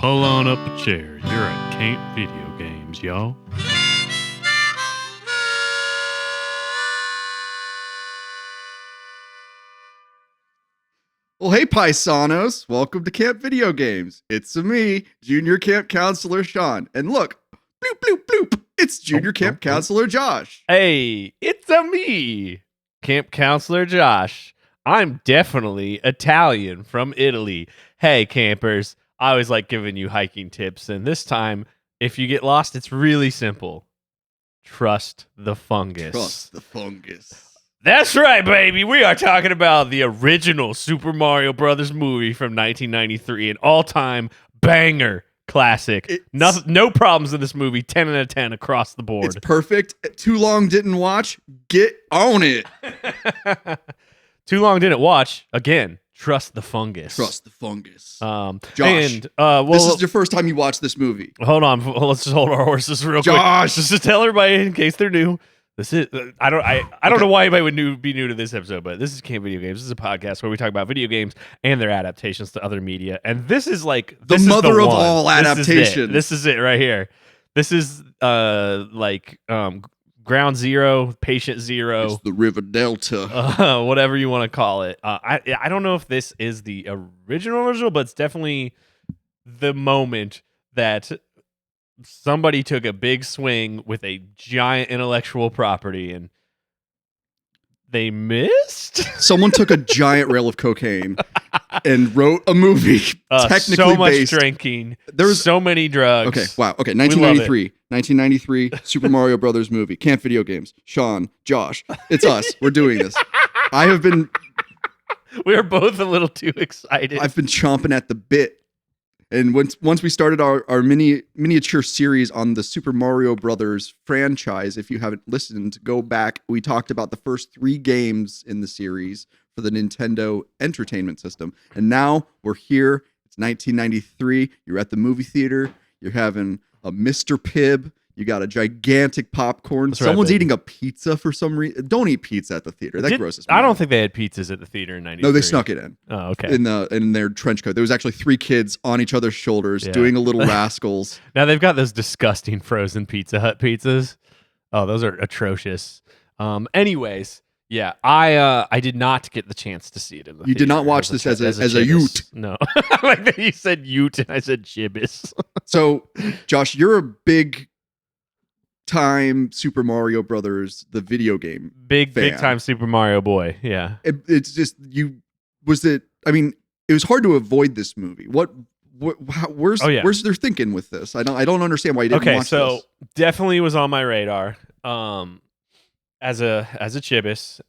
Pull on up a chair. You're at Camp Video Games, y'all. Well, hey, paisanos. Welcome to Camp Video Games. It's me, Junior Camp Counselor Sean. And look, bloop, bloop, bloop. It's Junior Camp Counselor Josh. Hey, it's a me, Camp Counselor Josh. I'm definitely Italian from Italy. Hey, campers. I always like giving you hiking tips. And this time, if you get lost, it's really simple. Trust the fungus. Trust the fungus. That's right, baby. We are talking about the original Super Mario Brothers movie from 1993, an all-time banger classic. No problems in this movie. 10 out of 10 across the board. It's perfect. Too long didn't watch. Get on it. Too long didn't watch. Again, trust the fungus. Trust the fungus. Josh, this is your first time you watched this movie. Hold on. Let's just hold our horses real quick. Josh, just to tell everybody in case they're new. This is I don't know why anybody would be new to this episode, but this is Camp Video Games. This is a podcast where we talk about video games and their adaptations to other media. And this is like the mother of all adaptation. This is it right here. This is Ground Zero, Patient Zero. It's the River Delta. Whatever you want to call it. I don't know if this is the original, but it's definitely the moment that somebody took a big swing with a giant intellectual property and they missed. Someone took a giant rail of cocaine and wrote a movie technically so much based. Drinking. There was so many drugs. Okay, wow. Okay, 1993 Super Mario Brothers movie. Camp Video Games. Sean, Josh, it's us. We're doing this. We are both a little too excited. I've been chomping at the bit. And once we started our miniature series on the Super Mario Brothers franchise, if you haven't listened, go back. We talked about the first 3 games in the series for the Nintendo Entertainment System. And now we're here. It's 1993. You're at the movie theater. You're having a Mr. Pibb. You got a gigantic popcorn. That's Someone's right, eating a pizza for some reason. Don't eat pizza at the theater. That grosses me I out. don't think they had pizzas at the theater in 93. No, they snuck it in. Oh, okay. In their trench coat. There was actually 3 kids on each other's shoulders doing a little rascals. Now they've got those disgusting frozen Pizza Hut pizzas. Oh, those are atrocious. Anyways, yeah, I did not get the chance to see it in the You did not watch this as a ute. No. Like that you said ute and I said gibbous. So, Josh, you're a big time Super Mario Brothers, the video game. Big fan. time Super Mario boy. Yeah. It's just it was hard to avoid this movie. Where's their thinking with this? I don't understand why you didn't watch this. Okay, so definitely was on my radar. As a chibis.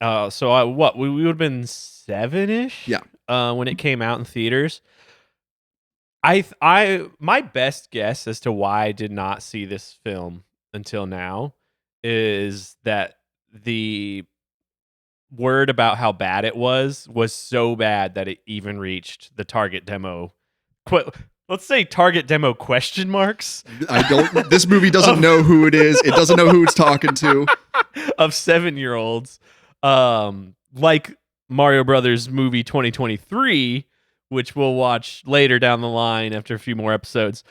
We would have been 7-ish. Yeah. When it came out in theaters. My best guess as to why I did not see this film until now is that the word about how bad it was so bad that it even reached the target demo. Let's say target demo question marks. This movie doesn't know who it is. It doesn't know who it's talking to. Of 7-year-olds. Like Mario Brothers movie 2023, which we'll watch later down the line after a few more episodes.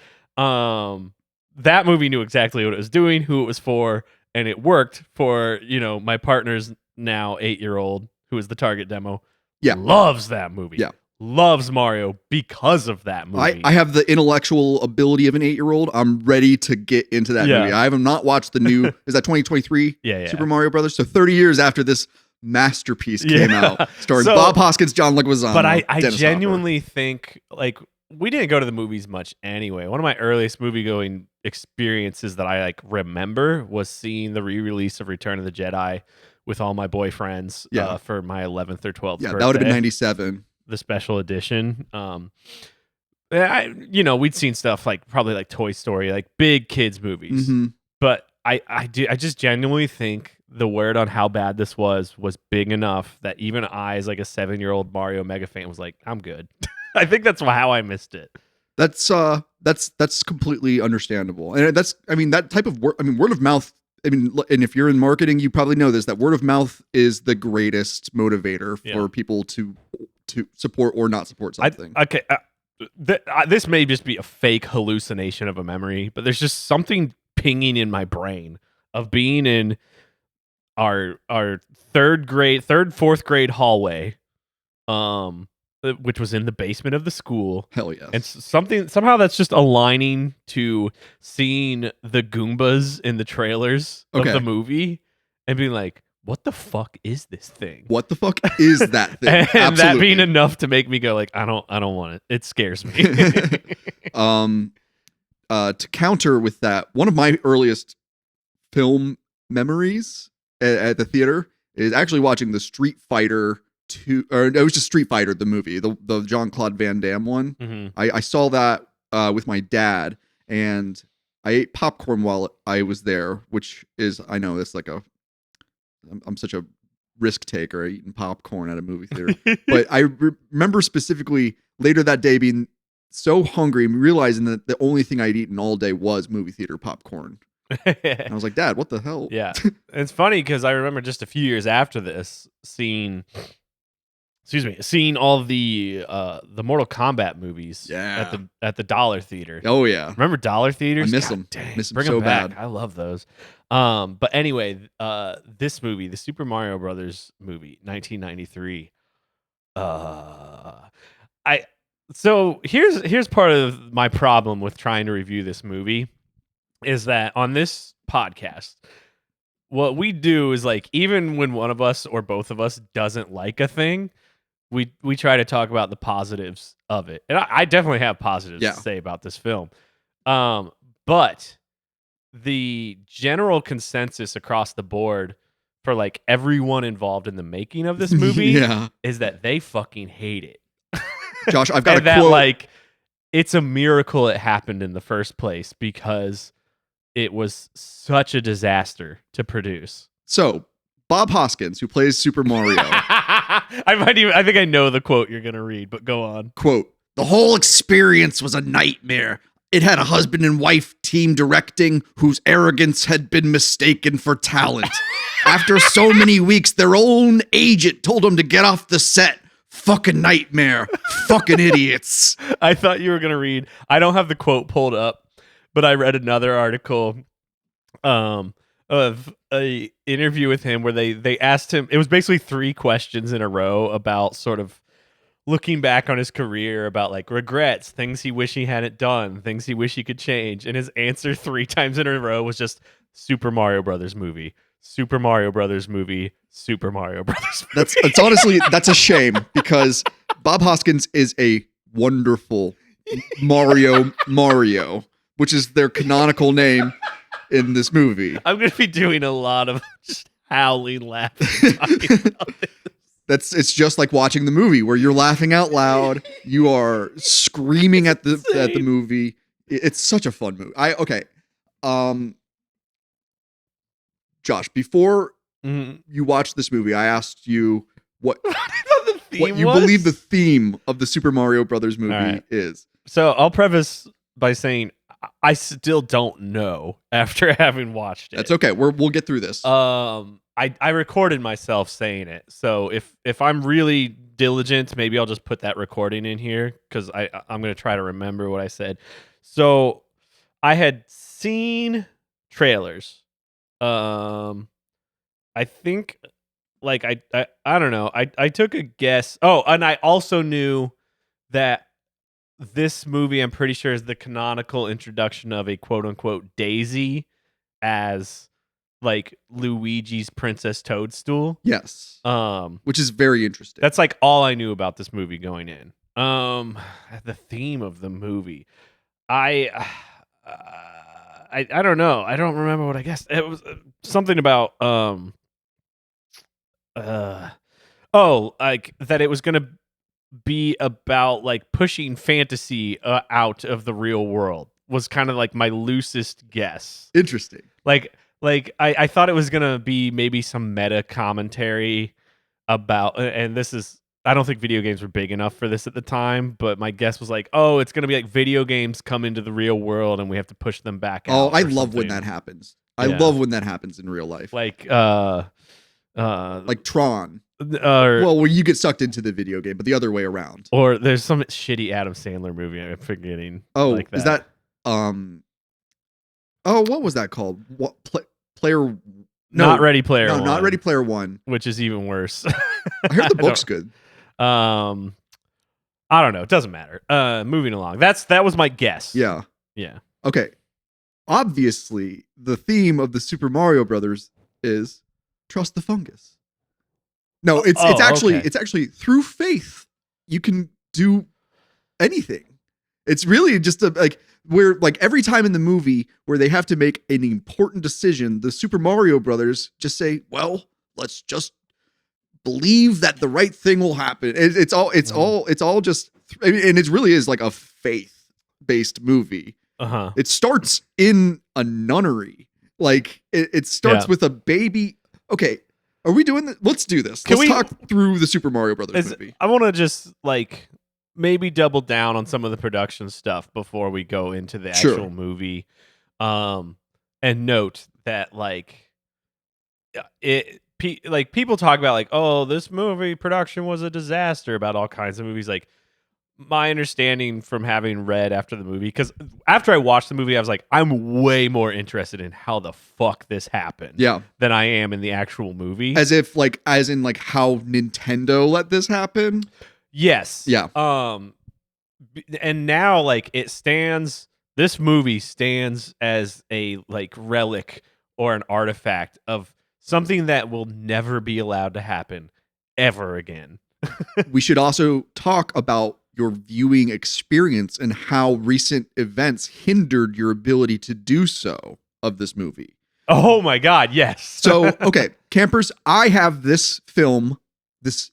That movie knew exactly what it was doing, who it was for, and it worked for, my partner's now 8-year-old, who is the target demo. Yeah. Loves that movie. Yeah. Loves Mario because of that movie. I have the intellectual ability of an 8-year-old. I'm ready to get into that movie. I have not watched the new, is that 2023 Super Mario Brothers? So 30 years after this masterpiece came out, starring Bob Hoskins, John Leguizamo. But I genuinely think, we didn't go to the movies much anyway. One of my earliest movie-going experiences that I remember was seeing the re-release of Return of the Jedi with all my boyfriends for my 11th or 12th birthday. That would have been 97. The special edition. We'd seen stuff probably like Toy Story, big kids movies. Mm-hmm. But I just genuinely think the word on how bad this was big enough that even I, as a 7-year-old Mario mega fan, was like, I'm good. I think that's how I missed it. That's completely understandable. And that type of word of mouth. And if you're in marketing, you probably know this, that word of mouth is the greatest motivator for people to support or not support something. this may just be a fake hallucination of a memory, but there's just something pinging in my brain of being in our fourth grade hallway, which was in the basement of the school. Hell yes. And somehow that's just aligning to seeing the Goombas in the trailers of the movie and being like, what the fuck is this thing? What the fuck is that thing? And Absolutely. that being enough to make me go like, I don't want it. It scares me. To counter with that, one of my earliest film memories at the theater is actually watching the Street Fighter 2, or it was just Street Fighter, the movie, the Jean-Claude Van Damme one. Mm-hmm. I saw that with my dad, and I ate popcorn while I was there, which is, I know it's like I'm such a risk taker eating popcorn at a movie theater. But I remember specifically later that day being so hungry and realizing that the only thing I'd eaten all day was movie theater popcorn. And I was like, Dad, what the hell? Yeah. It's funny because I remember just a few years after this seeing all the Mortal Kombat movies at the Dollar Theater. Oh yeah. Remember Dollar Theaters? I miss them. Dang, Miss them bring so them back. bad. I love those. But anyway, this movie, the Super Mario Brothers movie, 1993. So here's part of my problem with trying to review this movie is that on this podcast, what we do is like, even when one of us or both of us doesn't like a thing, we try to talk about the positives of it. And I definitely have positives to say about this film. But the general consensus across the board for like everyone involved in the making of this movie is that they fucking hate it. Josh, I've got and a that quote. Like, it's a miracle it happened in the first place because it was such a disaster to produce. So, Bob Hoskins, who plays Super Mario. I think I know the quote you're going to read, but go on. Quote, "The whole experience was a nightmare. It had a husband and wife team directing whose arrogance had been mistaken for talent. After so many weeks, their own agent told them to get off the set. Fucking nightmare. Fucking idiots." I thought you were going to read, I don't have the quote pulled up, but I read another article of a interview with him where they asked him, it was basically 3 questions in a row about sort of looking back on his career, about like regrets, things he wish he hadn't done, things he wish he could change. And his answer 3 times in a row was just Super Mario Brothers movie, Super Mario Brothers movie, Super Mario Brothers movie. It's honestly, that's a shame because Bob Hoskins is a wonderful Mario, which is their canonical name in this movie. I'm going to be doing a lot of just howling laughing. It's just like watching the movie where you're laughing out loud. You are screaming at the movie. It's such a fun movie. Josh, before you watched this movie, I asked you what you believe the theme of the Super Mario Brothers movie is. So I'll preface by saying I still don't know after having watched it. That's okay. We'll get through this. I recorded myself saying it, so if I'm really diligent, maybe I'll just put that recording in here because I'm gonna try to remember what I said. So I had seen trailers. I think like I don't know. I took a guess. Oh, and I also knew that this movie, I'm pretty sure, is the canonical introduction of a quote unquote Daisy as like Luigi's Princess Toadstool. Yes. Which is very interesting. That's like all I knew about this movie going in. The theme of the movie. I don't know. I don't remember what I guessed. It was something about like that it was going to be about like pushing fantasy out of the real world was kind of like my loosest guess. Interesting. Like I thought it was gonna be maybe some meta commentary about, and this is, I don't think video games were big enough for this at the time, but my guess was like, oh, it's gonna be like video games come into the real world and we have to push them back out. Oh, I love when that happens. I love when that happens in real life. Like Tron. Well, where you get sucked into the video game, but the other way around. Or there's some shitty Adam Sandler movie I'm forgetting. Oh, like that. Is that Oh, what was that called? What player? No, Not Ready Player No, One. not Ready Player One. Which is even worse. I heard the book's good. I don't know. It doesn't matter. Moving along. That was my guess. Yeah. Yeah. Okay. Obviously, the theme of the Super Mario Brothers is trust the fungus. No, it's actually through faith you can do anything. It's really just where like every time in the movie where they have to make an important decision, the Super Mario Brothers just say, "Well, let's just believe that the right thing will happen." It's all just, I mean, and it really is like a faith-based movie. It starts in a nunnery. Like it starts with a baby. Okay, are we doing this? Let's do this. Let's talk through the Super Mario Brothers movie. I want to just like maybe double down on some of the production stuff before we go into the actual movie. And note that like people talk about like, oh, this movie production was a disaster about all kinds of movies. Like, my understanding from having read after the movie, because after I watched the movie, I was like, I'm way more interested in how the fuck this happened than I am in the actual movie. As in how Nintendo let this happen? Yes. Yeah. And now like this movie stands as a like relic or an artifact of something that will never be allowed to happen ever again. We should also talk about your viewing experience and how recent events hindered your ability to do so of this movie. Oh my God, yes. So, okay, campers, I have this film, this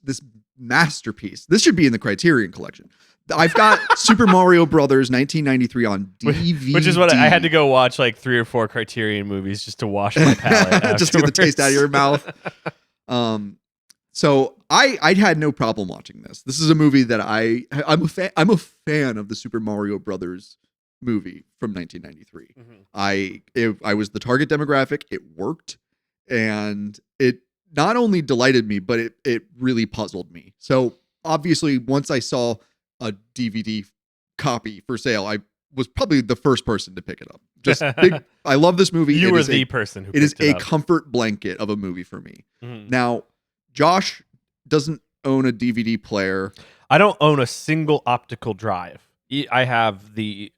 masterpiece. This should be in the Criterion Collection. I've got Super Mario Brothers 1993 on DVD. Which is what I had to go watch like 3 or 4 Criterion movies just to wash my palate. Just to get the taste out of your mouth. So I had no problem watching this. This is a movie that I'm a fan of the Super Mario Brothers movie from 1993. Mm-hmm. I was the target demographic. It worked, and it not only delighted me, but it really puzzled me. So obviously, once I saw a DVD copy for sale, I was probably the first person to pick it up. Just big. I love this movie. You were the person who. It is a comfort blanket of a movie for me. Mm-hmm. Now, Josh doesn't own a DVD player. I don't own a single optical drive. I have the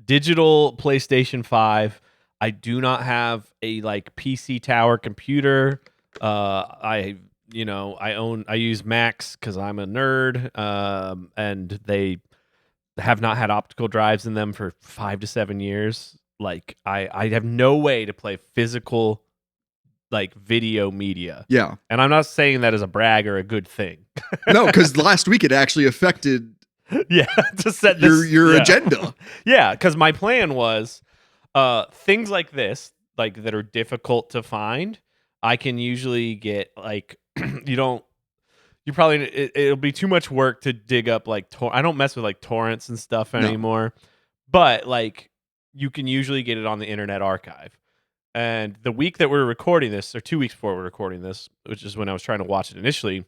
digital PlayStation 5. I do not have a like PC Tower computer. I use Macs because I'm a nerd. And they have not had optical drives in them for 5 to 7 years. Like I have no way to play physical like video media. Yeah. And I'm not saying that as a brag or a good thing. No, because last week it actually affected to set this, your agenda. Yeah, because my plan was things like this, like that are difficult to find, I can usually get like it'll be too much work to dig up like I don't mess with like torrents and stuff anymore. But like you can usually get it on the Internet Archive. And the week that we're recording this, or 2 weeks before we're recording this, which is when I was trying to watch it initially,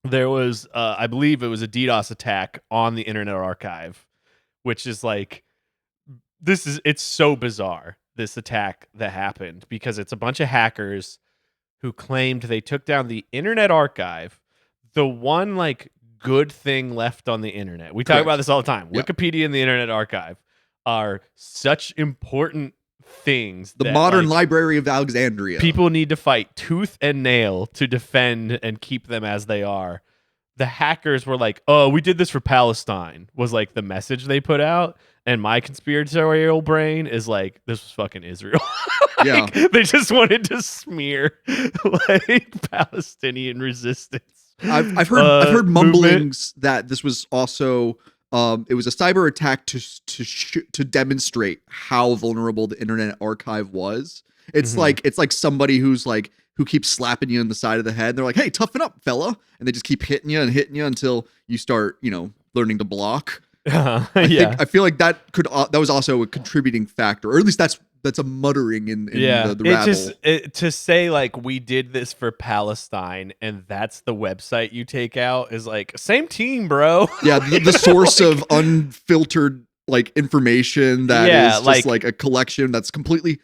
there was, I believe it was a DDoS attack on the Internet Archive, which is like, it's so bizarre, this attack that happened, because it's a bunch of hackers who claimed they took down the Internet Archive, the one like good thing left on the internet. We talk about this all the time. Yep. Wikipedia and the Internet Archive are such important things. The modern Library of Alexandria. People need to fight tooth and nail to defend and keep them as they are. The hackers were like, oh, we did this for Palestine, was like the message they put out. And my conspiratorial brain is like, this was fucking Israel. Yeah. They just wanted to smear like Palestinian resistance. I've heard mumblings that this was also it was a cyber attack to demonstrate how vulnerable the Internet Archive was. It's like somebody who keeps slapping you in the side of the head. They're like, "Hey, toughen up, fella," and they just keep hitting you until you start, learning to block. I feel like that was also a contributing factor, or at least that's that's a muttering in Yeah, the rabble. to say like we did this for Palestine and that's the website you take out is like same team, bro. Yeah, the source of unfiltered like information that is just like a collection that's completely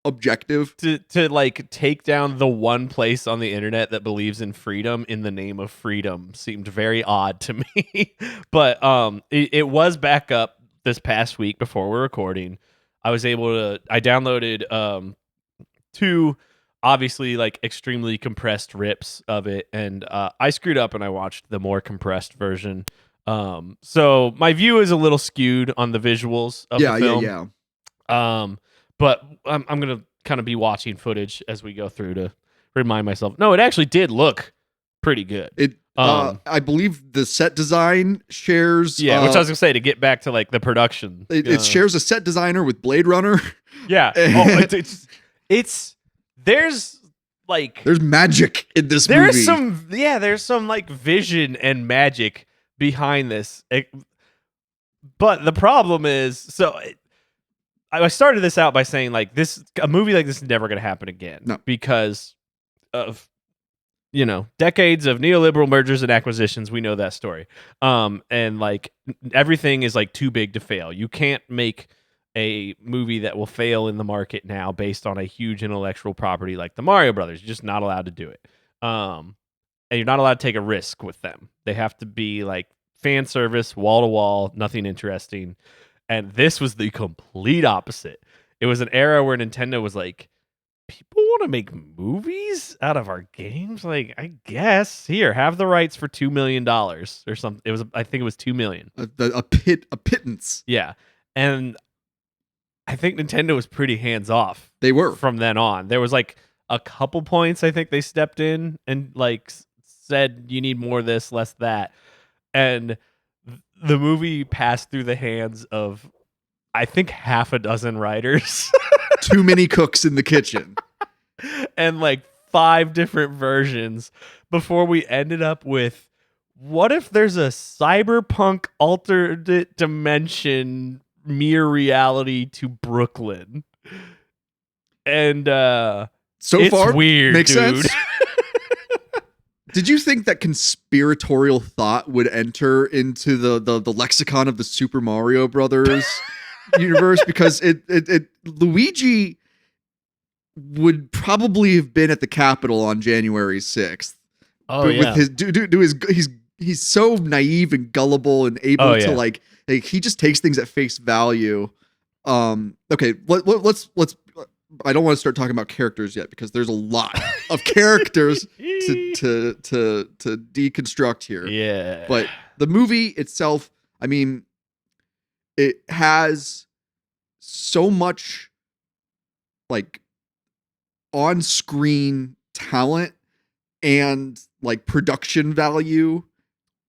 objective. To like take down the one place on the internet that believes in freedom in the name of freedom seemed very odd to me. But it was back up this past week before we're recording. I downloaded two obviously like extremely compressed rips of it, and I screwed up and I watched the more compressed version. So my view is a little skewed on the visuals of the film. Yeah. But I'm going to kind of be watching footage as we go through to remind myself. No, it actually did look pretty good. I believe the set design shares. Yeah, which I was going to say to get back to like the production. It shares a set designer with Blade Runner. Yeah. There's magic in this movie. There's some like vision and magic behind this. But the problem is, I started this out by saying like a movie like this is never going to happen again. No. Because of decades of neoliberal mergers and acquisitions. We know that story. And like everything is like too big to fail. You can't make a movie that will fail in the market now based on a huge intellectual property like the Mario Brothers. You're just not allowed to do it. And you're not allowed to take a risk with them. They have to be like fan service, wall to wall, nothing interesting. And this was the complete opposite. It was an era where Nintendo was like, people want to make movies out of our games? Like, I guess. Here, have the rights for $2 million or something. I think it was $2 million. A pittance. Yeah. And I think Nintendo was pretty hands off. They were. From then on. There was like a couple points I think they stepped in and like said, you need more of this, less that. And the movie passed through the hands of, I think, half a dozen writers. Too many cooks in the kitchen. And like 5 different versions before we ended up with, what if there's a cyberpunk alternate dimension mere reality to Brooklyn? And so far, weird, makes dude. sense. Did you think that conspiratorial thought would enter into the lexicon of the Super Mario Brothers universe? Because Luigi would probably have been at the Capitol on January 6th. Oh, but yeah. With he's so naive and gullible and able to like he just takes things at face value. Okay, let's I don't want to start talking about characters yet because there's a lot of characters to deconstruct here. Yeah. But the movie itself, I mean, it has so much like on-screen talent and like production value.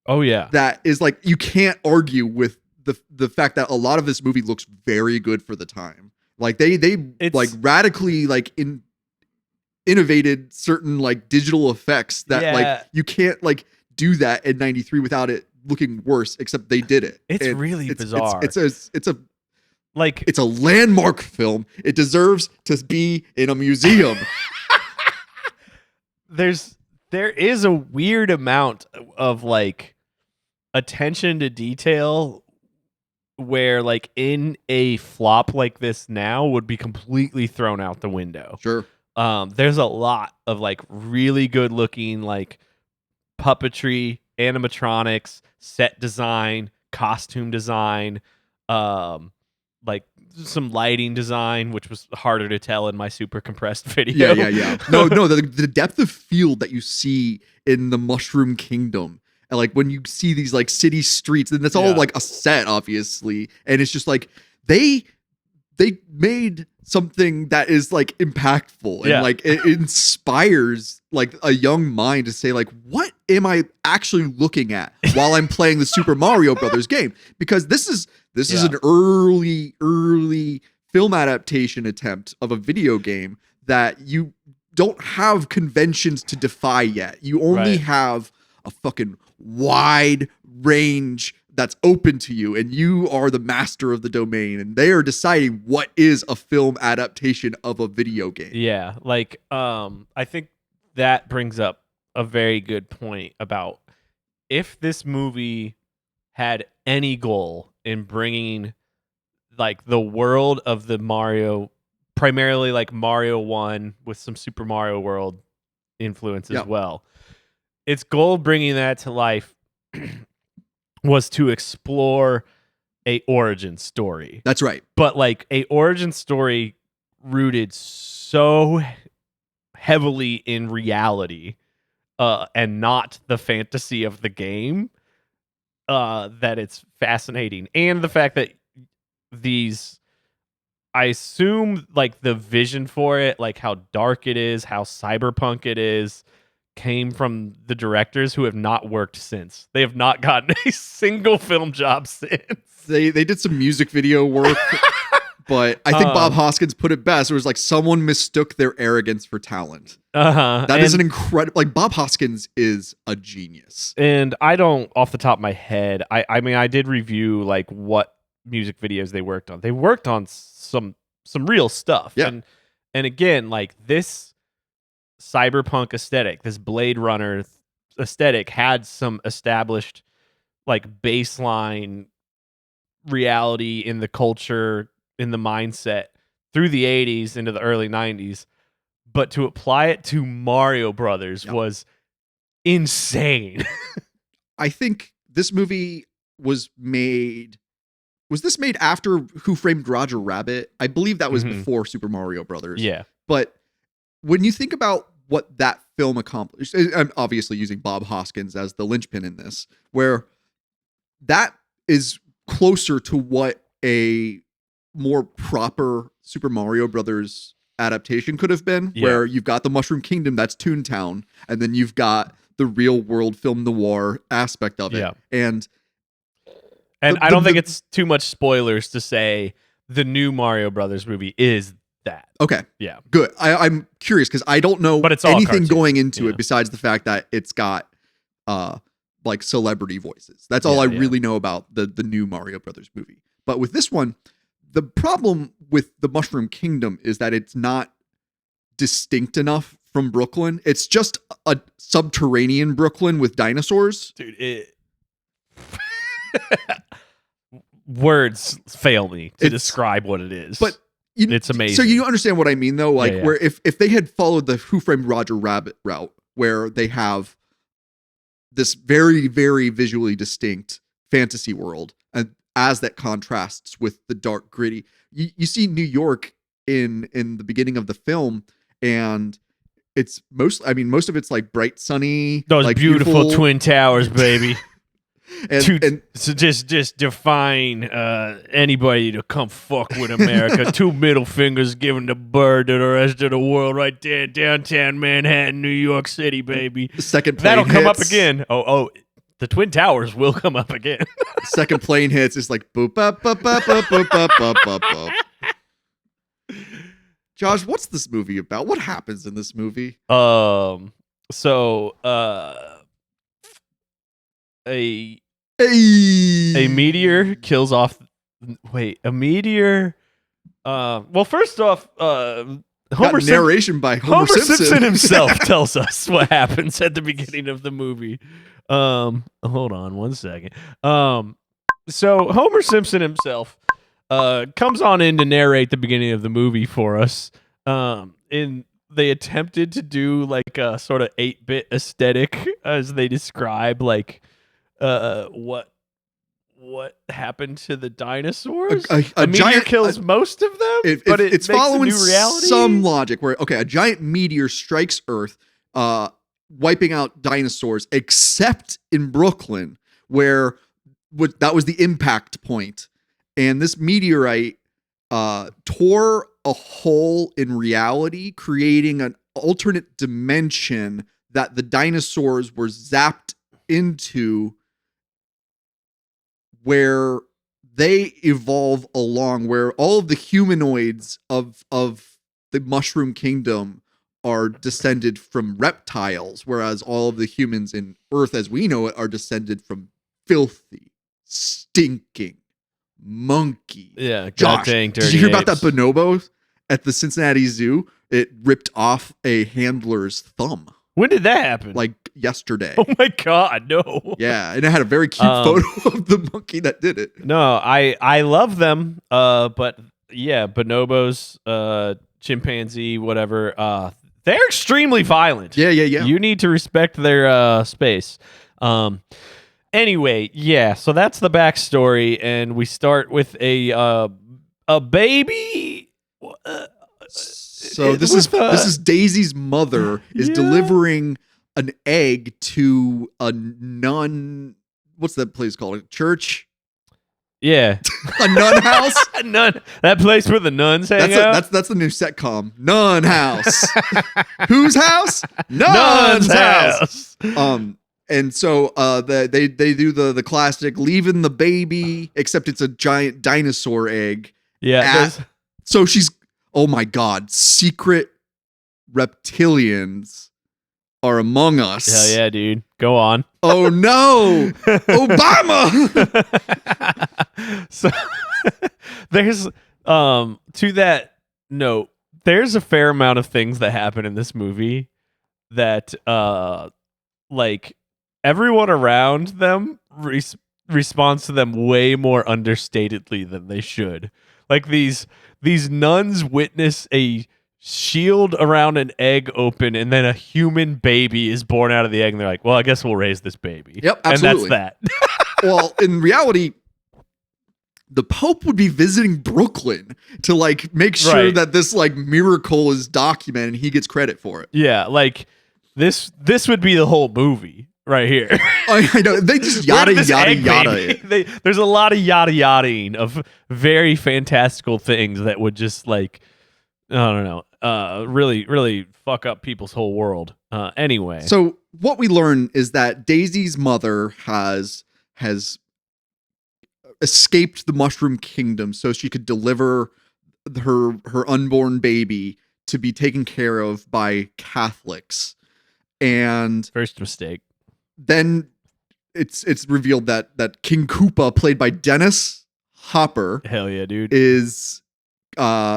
Oh yeah. That is like you can't argue with the fact that a lot of this movie looks very good for the time. Like they like radically like innovated certain like digital effects that like you can't like do that in 93 without it looking worse, except they did it. It's really bizarre. It's a landmark film. It deserves to be in a museum. There is a weird amount of like attention to detail where like in a flop like this now would be completely thrown out the window. Sure. There's a lot of like really good looking like puppetry, animatronics, set design, costume design, like some lighting design, which was harder to tell in my super compressed video. Yeah. No, the depth of field that you see in the Mushroom Kingdom. And like when you see these like city streets, and that's all like a set, obviously. And it's just like they made something that is like impactful and like it inspires like a young mind to say like, what am I actually looking at while I'm playing the Super Mario Brothers game? Because this is an early film adaptation attempt of a video game that you don't have conventions to defy yet. You only have a fucking wide range that's open to you, and you are the master of the domain, and they are deciding what is a film adaptation of a video game. Yeah, like I think that brings up a very good point about if this movie had any goal in bringing like the world of the Mario, primarily like Mario 1 with some Super Mario World influence as Yep. well. Its goal bringing that to life was to explore a origin story. That's right. But like a origin story rooted so heavily in reality and not the fantasy of the game that it's fascinating. And the fact that these, I assume like the vision for it, like how dark it is, how cyberpunk it is, came from the directors who have not worked since. They have not gotten a single film job since. They did some music video work, but I think Bob Hoskins put it best. It was like someone mistook their arrogance for talent. That is an incredible. Like Bob Hoskins is a genius. And I don't, off the top of my head, I mean, I did review like what music videos they worked on. They worked on some real stuff. Yeah. And again, like this cyberpunk aesthetic, this Blade Runner aesthetic had some established like baseline reality in the culture, in the mindset through the 80s into the early 90s. But to apply it to Mario Brothers was insane. I think this movie was made. Was this made after Who Framed Roger Rabbit? I believe that was before Super Mario Brothers. Yeah. But when you think about what that film accomplished, I'm obviously using Bob Hoskins as the linchpin in this, where that is closer to what a more proper Super Mario Brothers adaptation could have been, where you've got the Mushroom Kingdom, that's Toontown, and then you've got the real world film noir aspect of it. Yeah. And I don't think it's too much spoilers to say the new Mario Brothers movie is that. Okay. Yeah. Good. I'm curious because I don't know But it's all anything cartoon, going into it besides the fact that it's got like celebrity voices. That's all I really know about the new Mario Brothers movie. But with this one, the problem with the Mushroom Kingdom is that it's not distinct enough from Brooklyn. It's just a subterranean Brooklyn with dinosaurs. Dude, words fail me to describe what it is. But it's amazing. So you understand what I mean, though? Like, Yeah. where if they had followed the Who Framed Roger Rabbit route, where they have this very, very visually distinct fantasy world, and as that contrasts with the dark, gritty, you see New York in the beginning of the film, and it's most of it's like bright, sunny, those like beautiful Twin Towers, baby. and So just define anybody to come fuck with America. Two middle fingers giving the bird to the rest of the world right there, downtown Manhattan, New York City, baby. the second plane That'll come up hits. again. Oh, the Twin Towers will come up again. Second plane hits. It's like boop up boop boop boop boop boop boop boop boop. Josh, what's this movie about? What happens in this movie? So a meteor kills off. Wait, a meteor. Well, first off, Got narration by Homer Simpson himself tells us what happens at the beginning of the movie. Hold on one second. So Homer Simpson himself comes on in to narrate the beginning of the movie for us. They attempted to do like a sort of 8-bit aesthetic as they describe like what happened to the dinosaurs. A a meteor giant kills most of them, but it's makes following a new reality. some logic where a giant meteor strikes Earth, wiping out dinosaurs, except in Brooklyn, where that was the impact point, and this meteorite tore a hole in reality, creating an alternate dimension that the dinosaurs were zapped into, where they evolve along, where all of the humanoids of the Mushroom Kingdom are descended from reptiles, whereas all of the humans in Earth as we know it are descended from filthy stinking monkey. Yeah, Josh, dang did dirty you hear about that apes. bonobo at the Cincinnati Zoo? It ripped off a handler's thumb When did that happen? like yesterday. Oh my god, no. Yeah, and it had a very cute photo of the monkey that did it. No, I love them. But yeah, bonobos, chimpanzee, whatever. They're extremely violent. Yeah. You need to respect their space. Anyway, yeah. So that's the backstory, and we start with a baby. So this is Daisy's mother is delivering an egg to a nun. What's that place called? A church? Yeah, A nun house? nun. That place where the nuns hang out. That's the new sitcom. Nun house. Whose house? Nun's house. And so they do the classic leaving the baby, except it's a giant dinosaur egg. Yeah. So she's, oh my God, secret reptilians are among us. Hell yeah, dude. Go on. Oh no, Obama. So there's to that note, there's a fair amount of things that happen in this movie that like everyone around them responds to them way more understatedly than they should. Like these nuns witness a shield around an egg open, and then a human baby is born out of the egg, and they're like, well, I guess we'll raise this baby. Yep, absolutely. And that's that. Well, in reality, the Pope would be visiting Brooklyn to like make sure Right. that this like miracle is documented and he gets credit for it. Yeah, like this would be the whole movie right here. I know, they just Where yada did this yada egg yada baby- it. there's a lot of yada yadaing of very fantastical things that would just like, I don't know, really, really fuck up people's whole world. Anyway. So what we learn is that Daisy's mother has escaped the Mushroom Kingdom so she could deliver her unborn baby to be taken care of by Catholics. And First mistake. then it's revealed that King Koopa, played by Dennis Hopper, Hell yeah, dude. is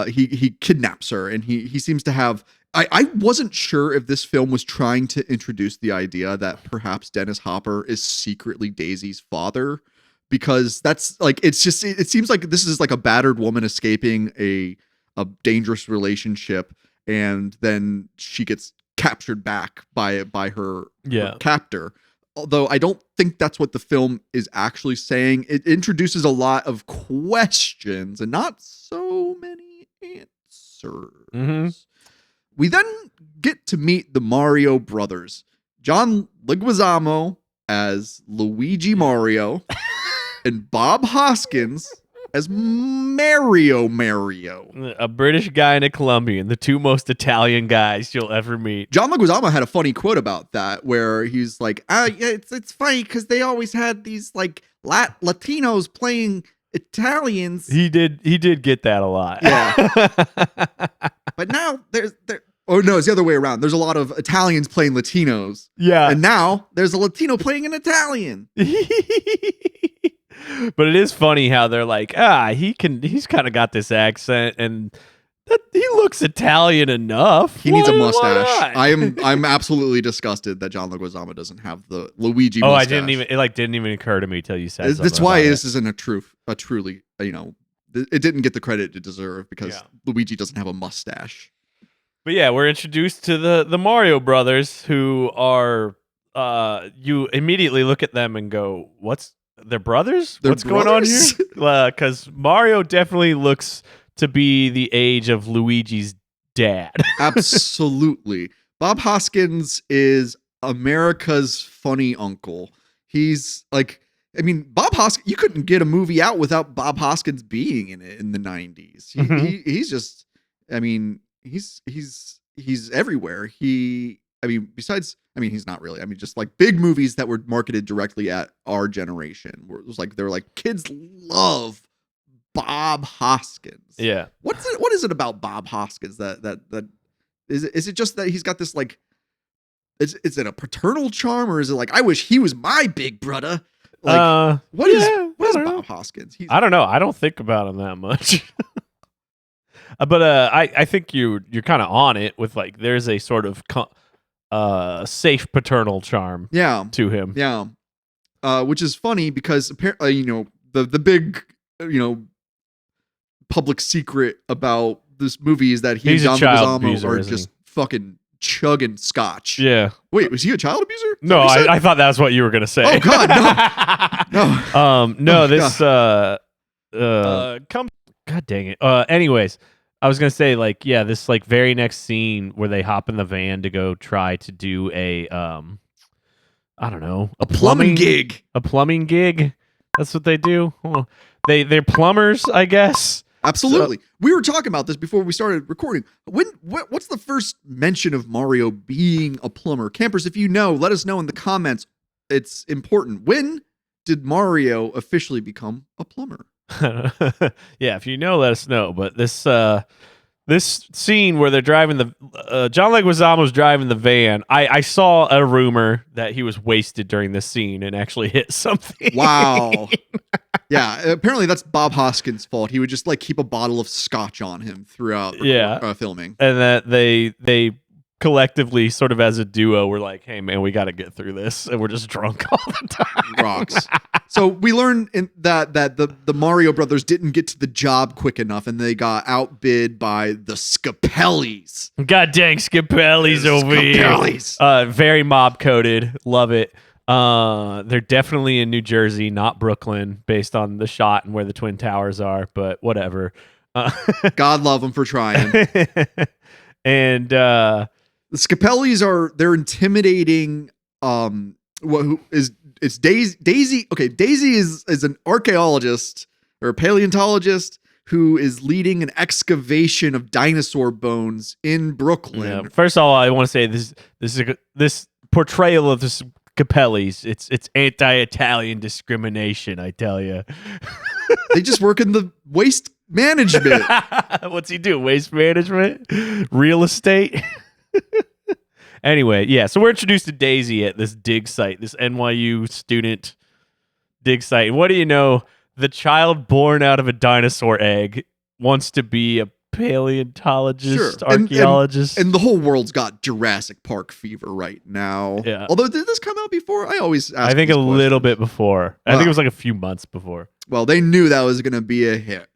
he kidnaps her, and he seems to have, I wasn't sure if this film was trying to introduce the idea that perhaps Dennis Hopper is secretly Daisy's father, because that's like, it seems like this is like a battered woman escaping a dangerous relationship, and then she gets captured back by her captor. Although I don't think that's what the film is actually saying. It introduces a lot of questions and not so many answers. Mm-hmm. We then get to meet the Mario brothers. John Leguizamo as Luigi Mario and Bob Hoskins as Mario. A British guy and a Colombian, the two most Italian guys you'll ever meet. John Leguizamo had a funny quote about that, where he's like, yeah, it's funny because they always had these like Latinos playing Italians. He did get that a lot. Yeah. But now oh no, it's the other way around. There's a lot of Italians playing Latinos. Yeah. And now there's a Latino playing an Italian. But it is funny how they're like, he's kind of got this accent, and he looks Italian enough. He needs a Why mustache. not? I'm absolutely disgused that John Leguizamo doesn't have the Luigi Oh, mustache. it didn't even occur to me till you said something. That's why about this isn't a truly, it didn't get the credit it deserved, because Luigi doesn't have a mustache. But yeah, we're introduced to the Mario brothers, who are you immediately look at them and go, they're brothers? They're What's going on brothers? here? Because Mario definitely looks to be the age of Luigi's dad. Absolutely. Bob Hoskins is America's funny uncle. He's like, Bob Hoskins, you couldn't get a movie out without Bob Hoskins being in it in the 90s. He's just, he's everywhere. He's not really. Just like big movies that were marketed directly at our generation, where it was like, they're like, kids love Bob Hoskins. Yeah. What is it about Bob Hoskins that is it just that he's got this like, is it a paternal charm, or is it like, I wish he was my big brother? Like, what is I don't know. Bob Hoskins? I don't know. I don't think about him that much. But I think you're kind of on it with like there's a sort of safe paternal charm to him. Yeah. Which is funny because apparently, the big, public secret about this movie is that He's and a John child Leguizamo abuser, are isn't just fucking chugging scotch. Yeah. Wait, was he a child abuser? Is No, that what you said? I thought that's what you were gonna say. Oh God, no. No. Oh, This God dang it. Anyways, I was gonna say like this like very next scene where they hop in the van to go try to do a I don't know, a plumbing gig. A plumbing gig. That's what they do. Well, they're plumbers, I guess. Absolutely. We were talking about this before we started recording. What's the first mention of Mario being a plumber? Campers, if you know, let us know in the comments. It's important. When did Mario officially become a plumber? Yeah, if you know, let us know. But this scene where they're driving the John Leguizamo's driving the van. I saw a rumor that he was wasted during this scene and actually hit something. Wow. Yeah, apparently that's Bob Hoskins' fault. He would just like keep a bottle of scotch on him throughout filming. And that they collectively sort of as a duo were like, hey man, we got to get through this, and we're just drunk all the time. Rocks. So we learned that the Mario brothers didn't get to the job quick enough, and they got outbid by the Scapellis. God dang Scapellis over here. Very mob coded. Love it. They're definitely in New Jersey, not Brooklyn, based on the shot and where the Twin Towers are, but whatever. God love them for trying. And the Scapellis they're intimidating. It's Daisy. Okay, Daisy is an archaeologist or a paleontologist who is leading an excavation of dinosaur bones in Brooklyn. Yeah. First of all, I want to say this portrayal of the Scapellis, it's anti-Italian discrimination, I tell you. They just work in the waste management. What's he do? Waste management? Real estate? Anyway, yeah, so we're introduced to Daisy at this dig site, this NYU student dig site. And what do you know? The child born out of a dinosaur egg wants to be a paleontologist, archaeologist. And the whole world's got Jurassic Park fever right now. Yeah. Although, did this come out before? I always ask. I think a little bit before. I think it was like a few months before. Well, they knew that was going to be a hit.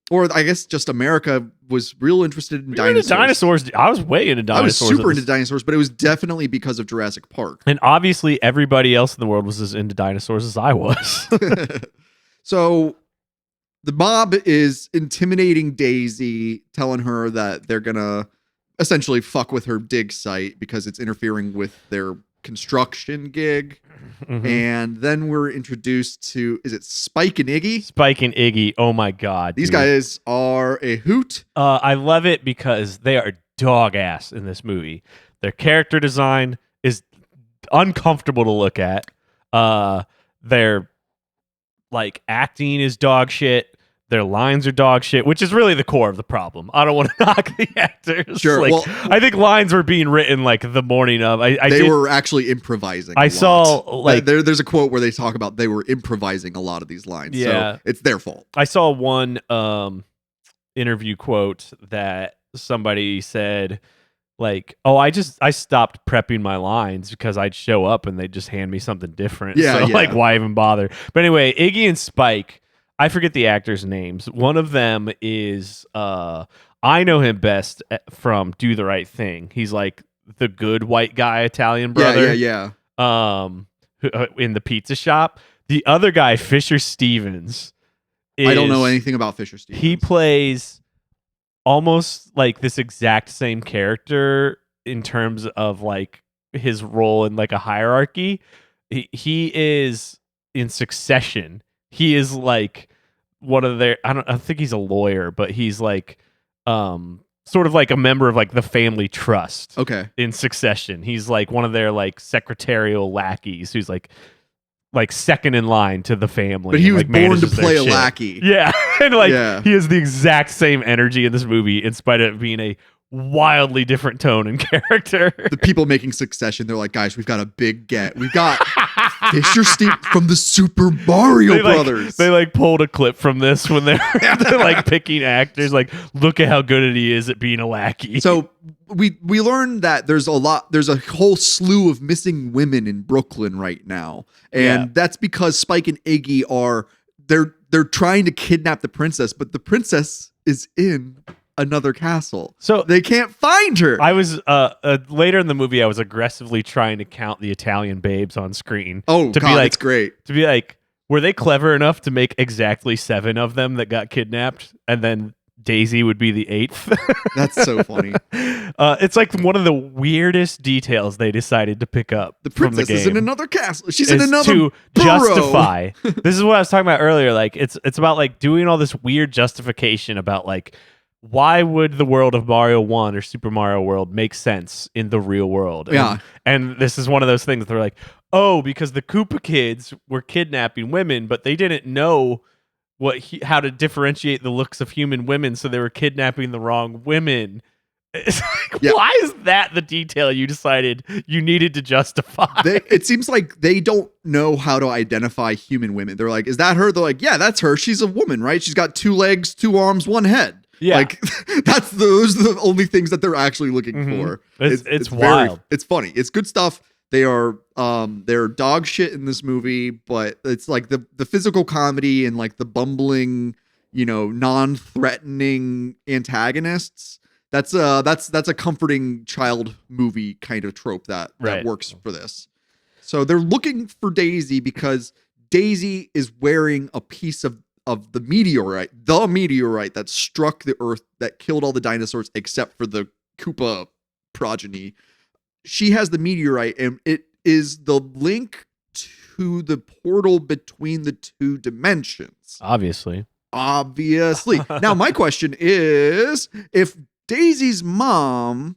Or I guess just America was real interested in dinosaurs. I was way into dinosaurs. I was super into dinosaurs, but it was definitely because of Jurassic Park. And obviously everybody else in the world was as into dinosaurs as I was. So the mob is intimidating Daisy, telling her that they're going to essentially fuck with her dig site because it's interfering with their construction gig. Mm-hmm. And then we're introduced to, is it Spike and Iggy? Spike and Iggy. Oh my God. These guys are a hoot. I love it because they are dog ass in this movie. Their character design is uncomfortable to look at. Their like acting is dog shit. Their lines are dog shit, which is really the core of the problem. I don't want to knock the actors. Sure. Like, well, I think lines were being written like the morning of. They were actually improvising. I saw like there's a quote where they talk about they were improvising a lot of these lines. Yeah, so it's their fault. I saw one interview quote that somebody said like, "Oh, I stopped prepping my lines because I'd show up and they'd just hand me something different. Yeah, so like, why even bother?" But anyway, Iggy and Spike. I forget the actors' names. One of them is I know him best from Do the Right Thing. He's like the good white guy Italian brother. Yeah. In the pizza shop. The other guy, Fisher Stevens. I don't know anything about Fisher Stevens. He plays almost like this exact same character in terms of like his role in like a hierarchy. He is in Succession. He is like one of their I think he's a lawyer, but he's like sort of like a member of like the family trust. Okay. In Succession. He's like one of their like secretarial lackeys who's like second in line to the family. But he was like, born to play a lackey. Yeah. And like he has the exact same energy in this movie in spite of being a wildly different tone and character. The people making Succession, they're like, guys, we've got a big get. We've got Fisher Steve from the Super Mario They, like, Brothers. They like pulled a clip from this when they're like picking actors. Like, look at how good he is at being a lackey. So we learned that there's a whole slew of missing women in Brooklyn right now, and that's because Spike and Iggy they're trying to kidnap the princess, but the princess is in another castle, so they can't find her. I was later in the movie, I was aggressively trying to count the Italian babes on screen. Oh, to God, be like, it's great. To be like, were they clever enough to make exactly 7 of them that got kidnapped, and then Daisy would be the 8th? That's so funny. It's like one of the weirdest details they decided to pick up. The princess from the is in game. another castle. She's in Is another to borough. justify. This is what I was talking about earlier. Like, it's about like doing all this weird justification about like, why would the world of Mario 1 or Super Mario World make sense in the real world? Yeah. And this is one of those things that they're like, oh, because the Koopa kids were kidnapping women, but they didn't know how to differentiate the looks of human women, so they were kidnapping the wrong women. It's like, why is that the detail you decided you needed to justify? It seems like they don't know how to identify human women. They're like, is that her? They're like, yeah, that's her. She's a woman, right? She's got 2 legs, 2 arms, 1 head. Yeah. Like those are the only things that they're actually looking for. It's wild. It's funny. It's good stuff. They're dog shit in this movie, but it's like the physical comedy and like the bumbling, non-threatening antagonists. That's a comforting child movie kind of trope that works for this. So they're looking for Daisy because Daisy is wearing a piece of the meteorite that struck the Earth, that killed all the dinosaurs except for the Koopa progeny. She has the meteorite, and it is the link to the portal between the 2 dimensions. Obviously. Now, my question is, if Daisy's mom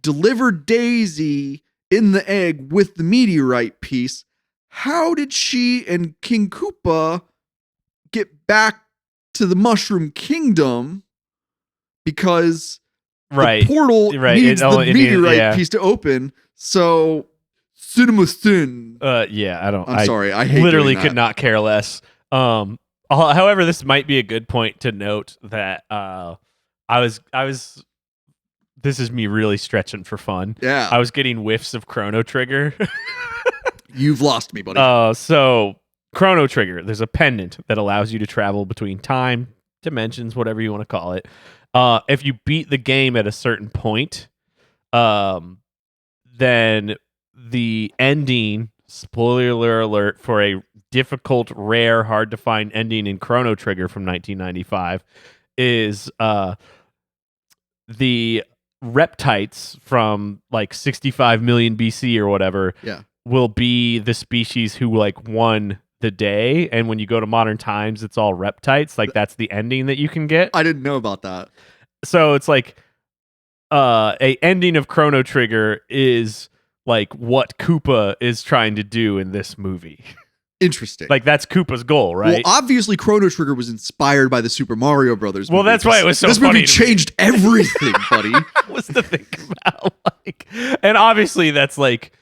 delivered Daisy in the egg with the meteorite piece, how did she and King Koopa get back to the Mushroom Kingdom? Because the portal needs the meteorite piece to open. So, cinema sin. I'm sorry. I hate literally doing that. could not care less. However, this might be a good point to note that I was. This is me really stretching for fun. Yeah. I was getting whiffs of Chrono Trigger. You've lost me, buddy. So Chrono Trigger, there's a pendant that allows you to travel between time, dimensions, whatever you want to call it. If you beat the game at a certain point, then the ending, spoiler alert, for a difficult, rare, hard to find ending in Chrono Trigger from 1995 is the reptites from like 65 million BC or whatever will be the species who like won the day, and when you go to modern times it's all reptites. Like, that's the ending that you can get. I didn't know about that. So it's like a ending of Chrono Trigger is like what Koopa is trying to do in this movie. Interesting. Like, that's Koopa's goal, right? Well, obviously Chrono Trigger was inspired by the Super Mario Brothers movie. Well, that's why it was so this funny movie changed everything, buddy. What's to think about? Like, and obviously that's like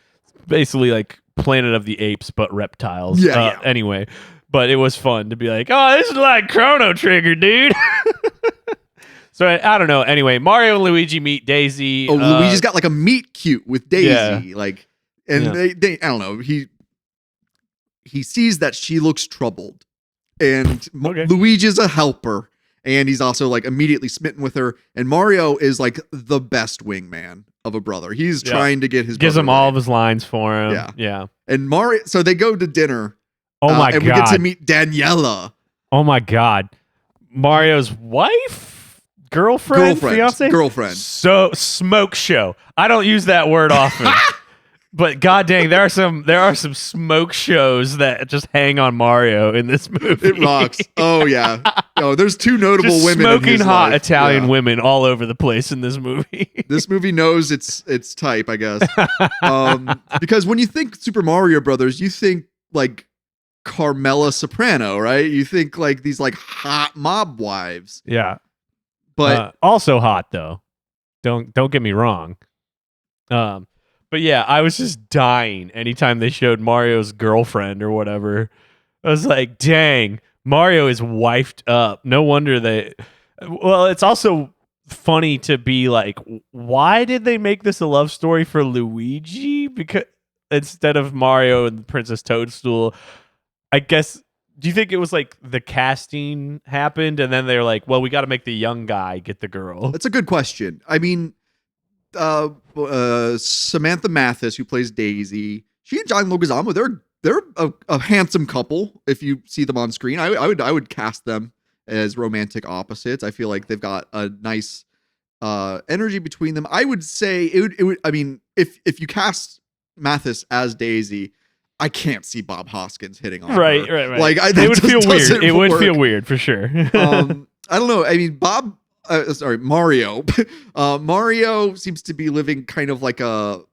basically like Planet of the Apes but reptiles. Yeah. Anyway, but it was fun to be like, oh, this is like Chrono Trigger, dude. So I don't know. Anyway, Mario and Luigi meet Daisy. Oh, Luigi's got like a meet cute with Daisy. Yeah. Like, and they I don't know. He sees that she looks troubled, and Luigi's a helper, and he's also like immediately smitten with her. And Mario is like the best wingman of a brother. He's trying to get his gives brother him all right. of his lines for him. Yeah. And Mario, so they go to dinner. Oh my god! And we get to meet Daniela. Oh my god! Mario's wife, girlfriend, fiance. So smoke show. I don't use that word often. But god dang, there are some smoke shows that just hang on Mario in this movie. It rocks. Oh yeah. Oh, there's 2 notable just women. Smoking in his hot life. Italian women all over the place in this movie. This movie knows its type, I guess. Because when you think Super Mario Brothers, you think like Carmela Soprano, right? You think like these like hot mob wives. Yeah. But also hot though. Don't get me wrong. But yeah, I was just dying anytime they showed Mario's girlfriend or whatever. I was like, dang, Mario is wifed up. No wonder they. Well, it's also funny to be like, why did they make this a love story for Luigi? Because instead of Mario and Princess Toadstool, I guess. Do you think it was like the casting happened and then they're like, well, we got to make the young guy get the girl? That's a good question. I mean, Samantha Mathis, who plays Daisy, she and John Leguizamo, they're a handsome couple. If you see them on screen, I would cast them as romantic opposites. I feel like they've got a nice energy between them. I would say it would. I mean, if you cast Mathis as Daisy, I can't see Bob Hoskins hitting on her. Right. Like, it would feel weird. It would feel weird for sure. I don't know. I mean, Mario. Mario seems to be living kind of like an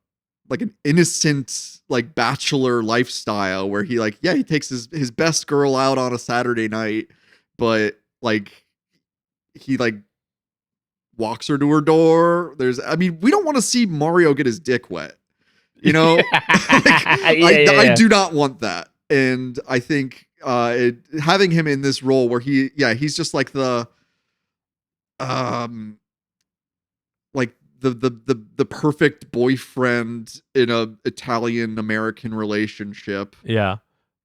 innocent, like, bachelor lifestyle where he takes his best girl out on a Saturday night, but like he like walks her to her door. We don't want to see Mario get his dick wet. You know, I do not want that. And I think having him in this role where he's just like the the perfect boyfriend in a Italian American relationship. Yeah.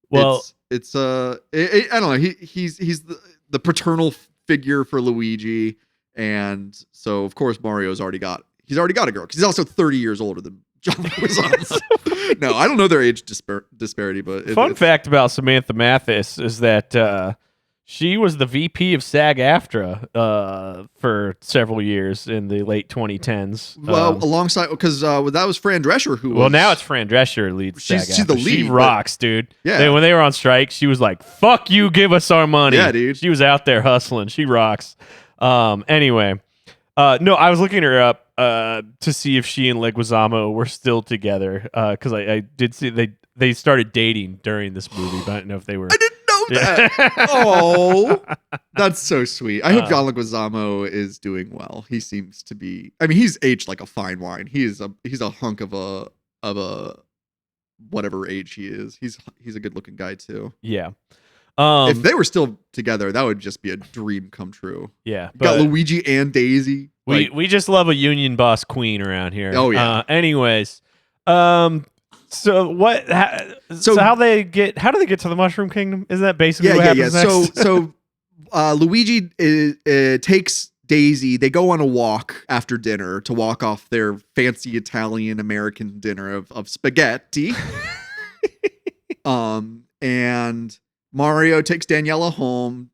Well, it's I don't know. He's the paternal figure for Luigi, and so of course Mario's already got a girl because he's also 30 years older than John Leguizamo. No, I don't know their age disparity, but fun fact about Samantha Mathis is that she was the VP of SAG-AFTRA for several years in the late 2010s. Well, alongside, because that was Fran Drescher who. Well, now it's Fran Drescher leads SAG-AFTRA. She's the lead. She rocks, dude. Yeah. When they were on strike, she was like, "Fuck you, give us our money." Yeah, dude. She was out there hustling. She rocks. Anyway, no, I was looking her up to see if she and Leguizamo were still together because I did see they started dating during this movie, but I don't know if they were. I didn't know that. Oh, that's so sweet. I hope John Leguizamo is doing well. He seems to be. I mean, he's aged like a fine wine. He's a hunk of a whatever age he is. He's a good looking guy too. Yeah. If they were still together, that would just be a dream come true. Yeah, got Luigi and Daisy. We just love a union boss queen around here. Oh yeah. Anyways, so what? So how do they get to the Mushroom Kingdom? Isn't that basically what happens next? So Luigi takes Daisy. They go on a walk after dinner to walk off their fancy Italian American dinner of spaghetti. And Mario takes Daniela home,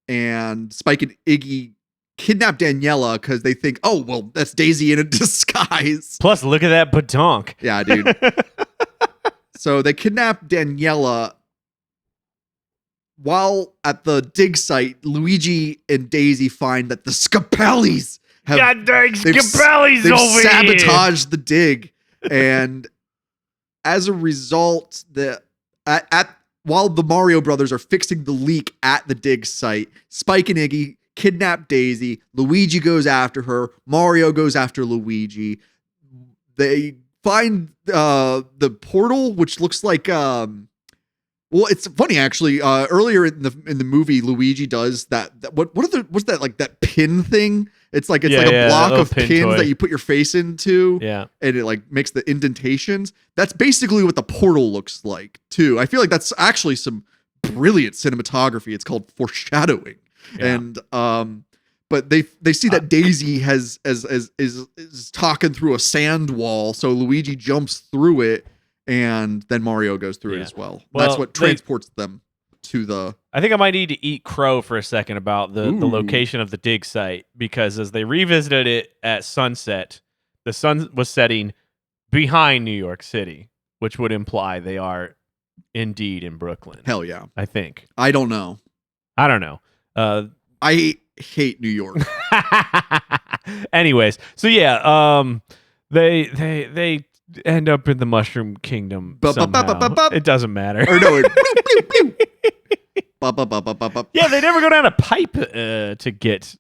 and Spike and Iggy kidnap Daniela because they think, oh, well, that's Daisy in a disguise. Plus, look at that badonk. Yeah, dude. So they kidnap Daniela. While at the dig site, Luigi and Daisy find that the Scapellis have God dang Scapelli's over here. Sabotaged the dig, and as a result, while the Mario brothers are fixing the leak at the dig site, Spike and Iggy kidnap Daisy. Luigi goes after her. Mario goes after Luigi. They find the portal, which looks like well, it's funny actually. Earlier in the movie, Luigi does that what's that, like that pin thing? It's like a block of pins toy that you put your face into. Yeah. And it like makes the indentations. That's basically what the portal looks like too. I feel like that's actually some brilliant cinematography. It's called foreshadowing. Yeah. And but they see that Daisy is talking through a sand wall, so Luigi jumps through it, and then Mario goes through it as well. That's what transports them to the. I think I might need to eat crow for a second about the location of the dig site, because as they revisited it at sunset, the sun was setting behind New York City, which would imply they are indeed in Brooklyn. Hell yeah. I think. I don't know. I don't know. I hate New York. Anyways, so yeah, they end up in the Mushroom Kingdom somehow. It doesn't matter. Or no, yeah, they never go down a pipe to get.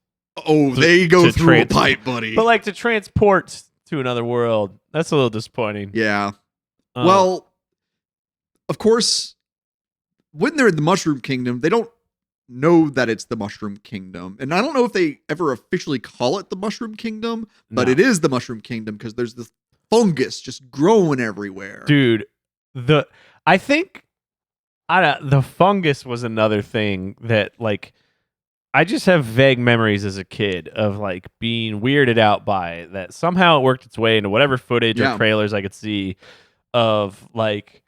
Oh, they go through a pipe, buddy. But like to transport to another world. That's a little disappointing. Yeah. Uh, Well, of course, when they're in the Mushroom Kingdom, they don't know that it's the Mushroom Kingdom. And I don't know if they ever officially call it the Mushroom Kingdom, but no. it is the Mushroom Kingdom because there's this fungus just growing everywhere. Dude, I think the fungus was another thing that like I just have vague memories as a kid of like being weirded out by that. Somehow it worked its way into whatever footage or trailers I could see of like,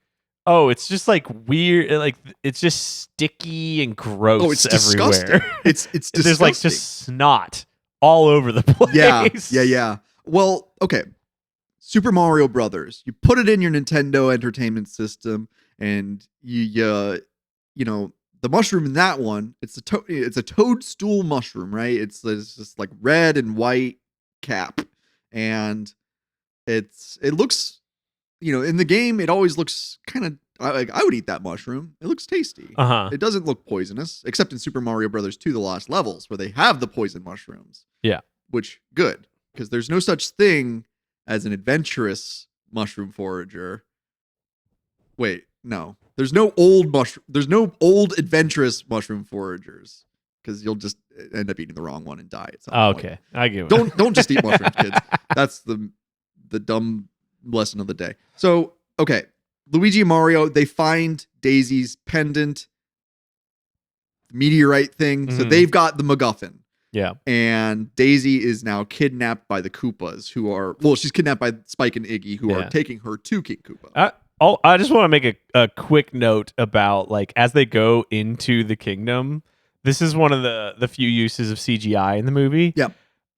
oh, it's just like weird, like it's just sticky and gross. Oh, it's everywhere. disgusting. It's disgusting. There's like just snot all over the place. Yeah. Well, okay. Super Mario Brothers. You put it in your Nintendo Entertainment System, and you know the mushroom in that one. It's a toadstool mushroom, right? It's just like red and white cap, and it looks. In the game, it always looks kind of like I would eat that mushroom. It looks tasty. It doesn't look poisonous, except in Super Mario Brothers 2: The Lost Levels, where they have the poison mushrooms. Yeah, which good because there's no such thing as an adventurous mushroom forager. Wait, no, there's no old adventurous mushroom foragers because you'll just end up eating the wrong one and die at some point. Okay, I get it. Don't just eat mushrooms, kids. That's the dumb lesson of the day. So, okay, Luigi and Mario, they find Daisy's pendant, meteorite thing. So they've got the MacGuffin. Yeah. And Daisy is now kidnapped by the Koopas she's kidnapped by Spike and Iggy who are taking her to King Koopa. I just want to make a quick note about like as they go into the kingdom, this is one of the few uses of CGI in the movie. Yep.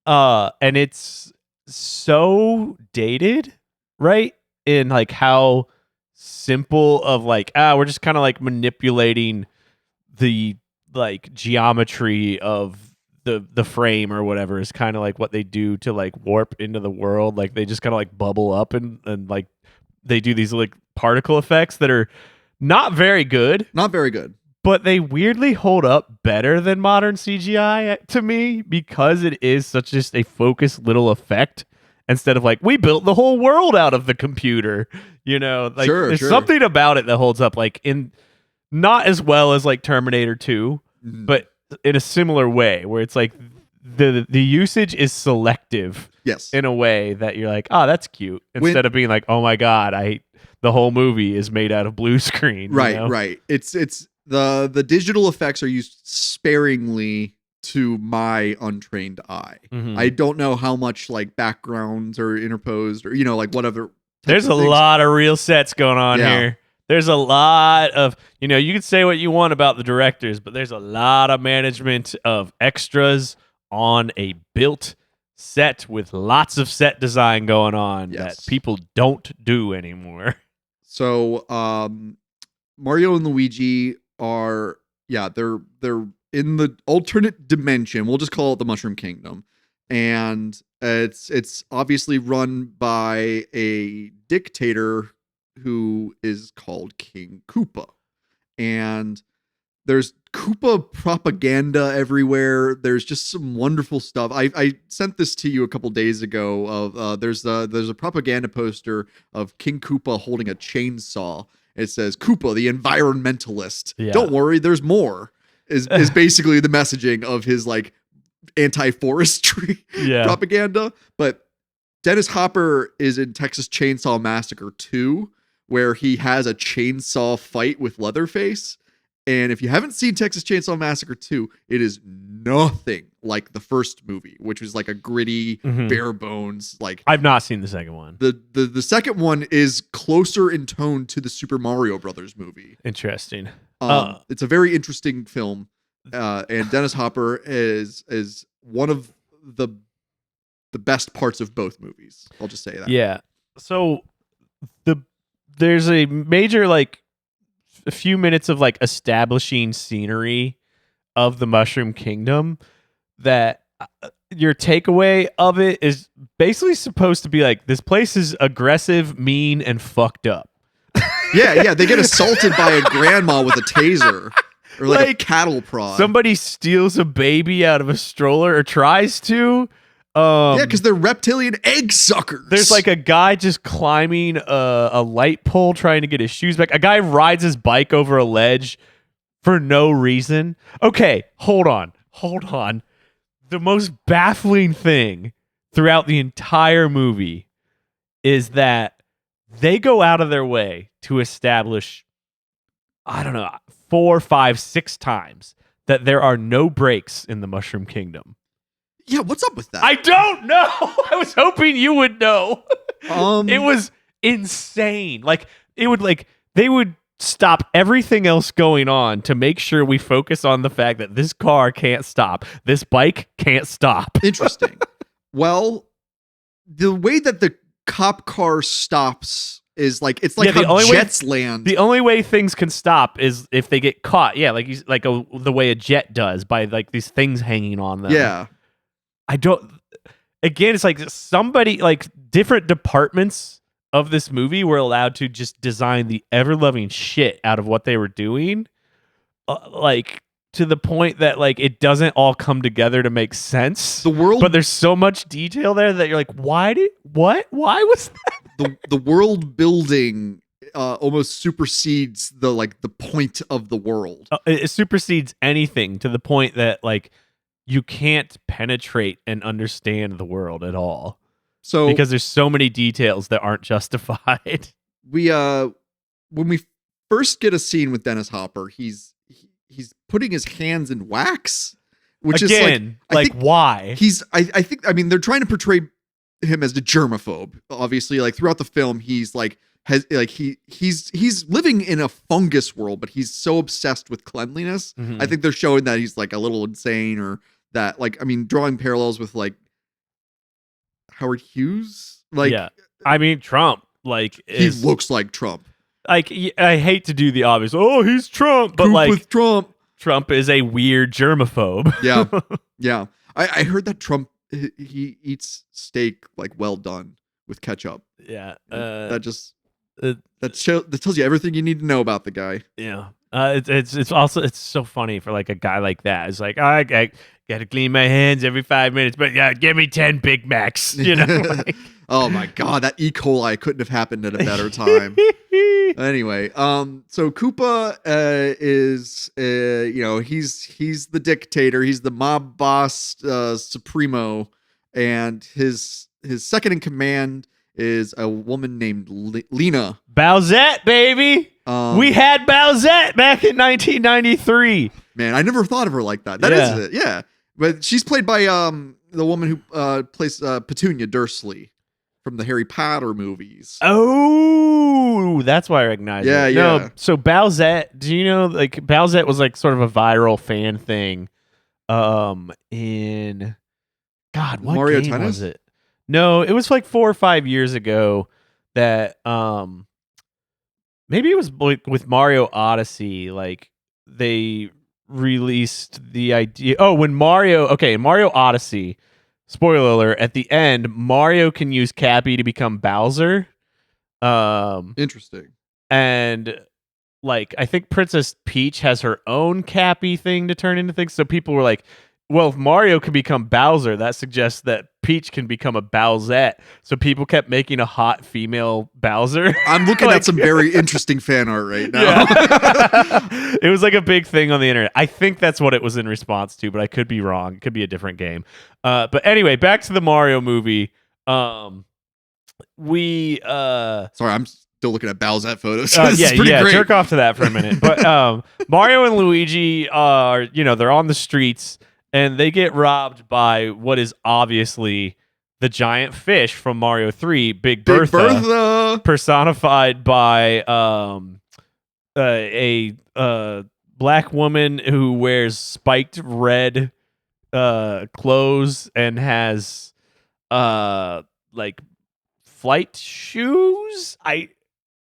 And it's so dated, right? In like how simple of like, we're just kind of like manipulating the like geometry of the frame or whatever is kind of like what they do to like warp into the world. Like they just kind of like bubble up and like they do these like particle effects that are not very good. Not very good. But they weirdly hold up better than modern CGI to me because it is such just a focused little effect instead of like we built the whole world out of the computer. Like there's something about it that holds up like in not as well as like Terminator 2, but in a similar way where it's like the usage is selective. Yes. In a way that you're like, oh, that's cute. Instead of being like, oh my God, the whole movie is made out of blue screen. Right. It's the digital effects are used sparingly to my untrained eye. I don't know how much like backgrounds are interposed or like whatever. There's a lot of real sets going on here. There's a lot of, you can say what you want about the directors, but there's a lot of management of extras on a built set with lots of set design going on that people don't do anymore. So, Mario and Luigi are, they're in the alternate dimension. We'll just call it the Mushroom Kingdom. And it's obviously run by a dictator who is called King Koopa. And there's Koopa propaganda everywhere. There's just some wonderful stuff. I sent this to you a couple days ago. Of there's a propaganda poster of King Koopa holding a chainsaw. It says Koopa, the environmentalist. Yeah. Don't worry, there's more. Is basically the messaging of his like anti-forestry propaganda. But Dennis Hopper is in Texas Chainsaw Massacre 2, where he has a chainsaw fight with Leatherface. And if you haven't seen Texas Chainsaw Massacre 2, it is nothing like the first movie, which was like a gritty, bare bones. Like I've not seen the second one. The second one is closer in tone to the Super Mario Brothers movie. Interesting. It's a very interesting film, and Dennis Hopper is one of the best parts of both movies. I'll just say that. Yeah. So there's a major like a few minutes of like establishing scenery of the Mushroom Kingdom that your takeaway of it is basically supposed to be like this place is aggressive, mean, and fucked up. Yeah, they get assaulted by a grandma with a taser or like a cattle prod. Somebody steals a baby out of a stroller or tries to. Yeah, because they're reptilian egg suckers. There's like a guy just climbing a light pole trying to get his shoes back. A guy rides his bike over a ledge for no reason. Okay, hold on. The most baffling thing throughout the entire movie is that they go out of their way to establish, I don't know, 4, 5, 6 times that there are no breaks in the Mushroom Kingdom. Yeah, what's up with that? I don't know. I was hoping you would know. It was insane. Like they would stop everything else going on to make sure we focus on the fact that this car can't stop. This bike can't stop. Interesting. Well, the way that the cop car stops is like it's like how jets land. The only way things can stop is if they get caught. Yeah, the way a jet does by like these things hanging on them. Yeah. Again, it's like somebody, like different departments of this movie were allowed to just design the ever-loving shit out of what they were doing. Like to the point that like it doesn't all come together to make sense. But there's so much detail there that you're like, why was that? The world building almost supersedes the point of the world. It supersedes anything to the point that like you can't penetrate and understand the world at all. So because there's so many details that aren't justified. We when we first get a scene with Dennis Hopper, he's putting his hands in wax, which again, is why? I think they're trying to portray him as the germaphobe. Obviously, like throughout the film, he's he's living in a fungus world, but he's so obsessed with cleanliness. Mm-hmm. I think they're showing that he's like a little insane, or that drawing parallels with like Howard Hughes. Like, yeah, Trump. Like he looks like Trump. Like I hate to do the obvious. Oh, he's Trump, but like with Trump. Trump is a weird germaphobe. Yeah, yeah. I heard that Trump he eats steak like well done with ketchup. Yeah, that tells you everything you need to know about the guy. Yeah, it's also so funny for like a guy like that. It's like I gotta clean my hands every 5 minutes, but yeah, give me 10 Big Macs. You know. Like, oh my God, that E. coli couldn't have happened at a better time. Anyway, so Koopa is he's the dictator, he's the mob boss supremo, and his second in command is a woman named Lena. Bowsette, baby. We had Bowsette back in 1993. Man, I never thought of her like that. That is it, yeah. But she's played by the woman who plays Petunia Dursley from the Harry Potter movies. Oh, that's why I recognize it. Yeah. No, so Bowsette, do you know, like, Bowsette was like sort of a viral fan thing in, God, what Mario game Tennis? was it? No, it was like 4 or 5 years ago that maybe it was with Mario Odyssey, like, they released the idea. Oh, when Mario Odyssey, spoiler alert, at the end, Mario can use Cappy to become Bowser. Interesting. And like, I think Princess Peach has her own Cappy thing to turn into things. So people were like, well, if Mario can become Bowser, that suggests that Peach can become a Bowsette. So people kept making a hot female Bowser. I'm looking at some very interesting fan art right now. Yeah. It was like a big thing on the internet. I think that's what it was in response to, but I could be wrong. It could be a different game. But anyway, back to the Mario movie. Sorry, I'm still looking at Bowsette photos. Yeah, great. jerk off to that for a minute. But Mario and Luigi are, they're on the streets and they get robbed by what is obviously the giant fish from Mario 3, Big Bertha, personified by a black woman who wears spiked red clothes and has like flight shoes. I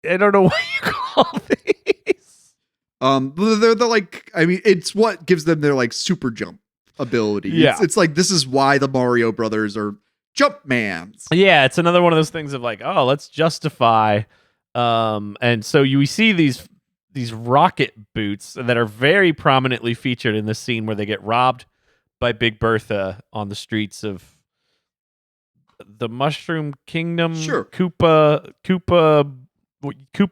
don't know what you call these. They're like, it's what gives them their like super jump ability. Yeah. It's like, this is why the Mario brothers are jump mans. Yeah, it's another one of those things of like, oh, let's justify. And so we see these rocket boots that are very prominently featured in the scene where they get robbed by Big Bertha on the streets of the Mushroom Kingdom. Sure. Koopa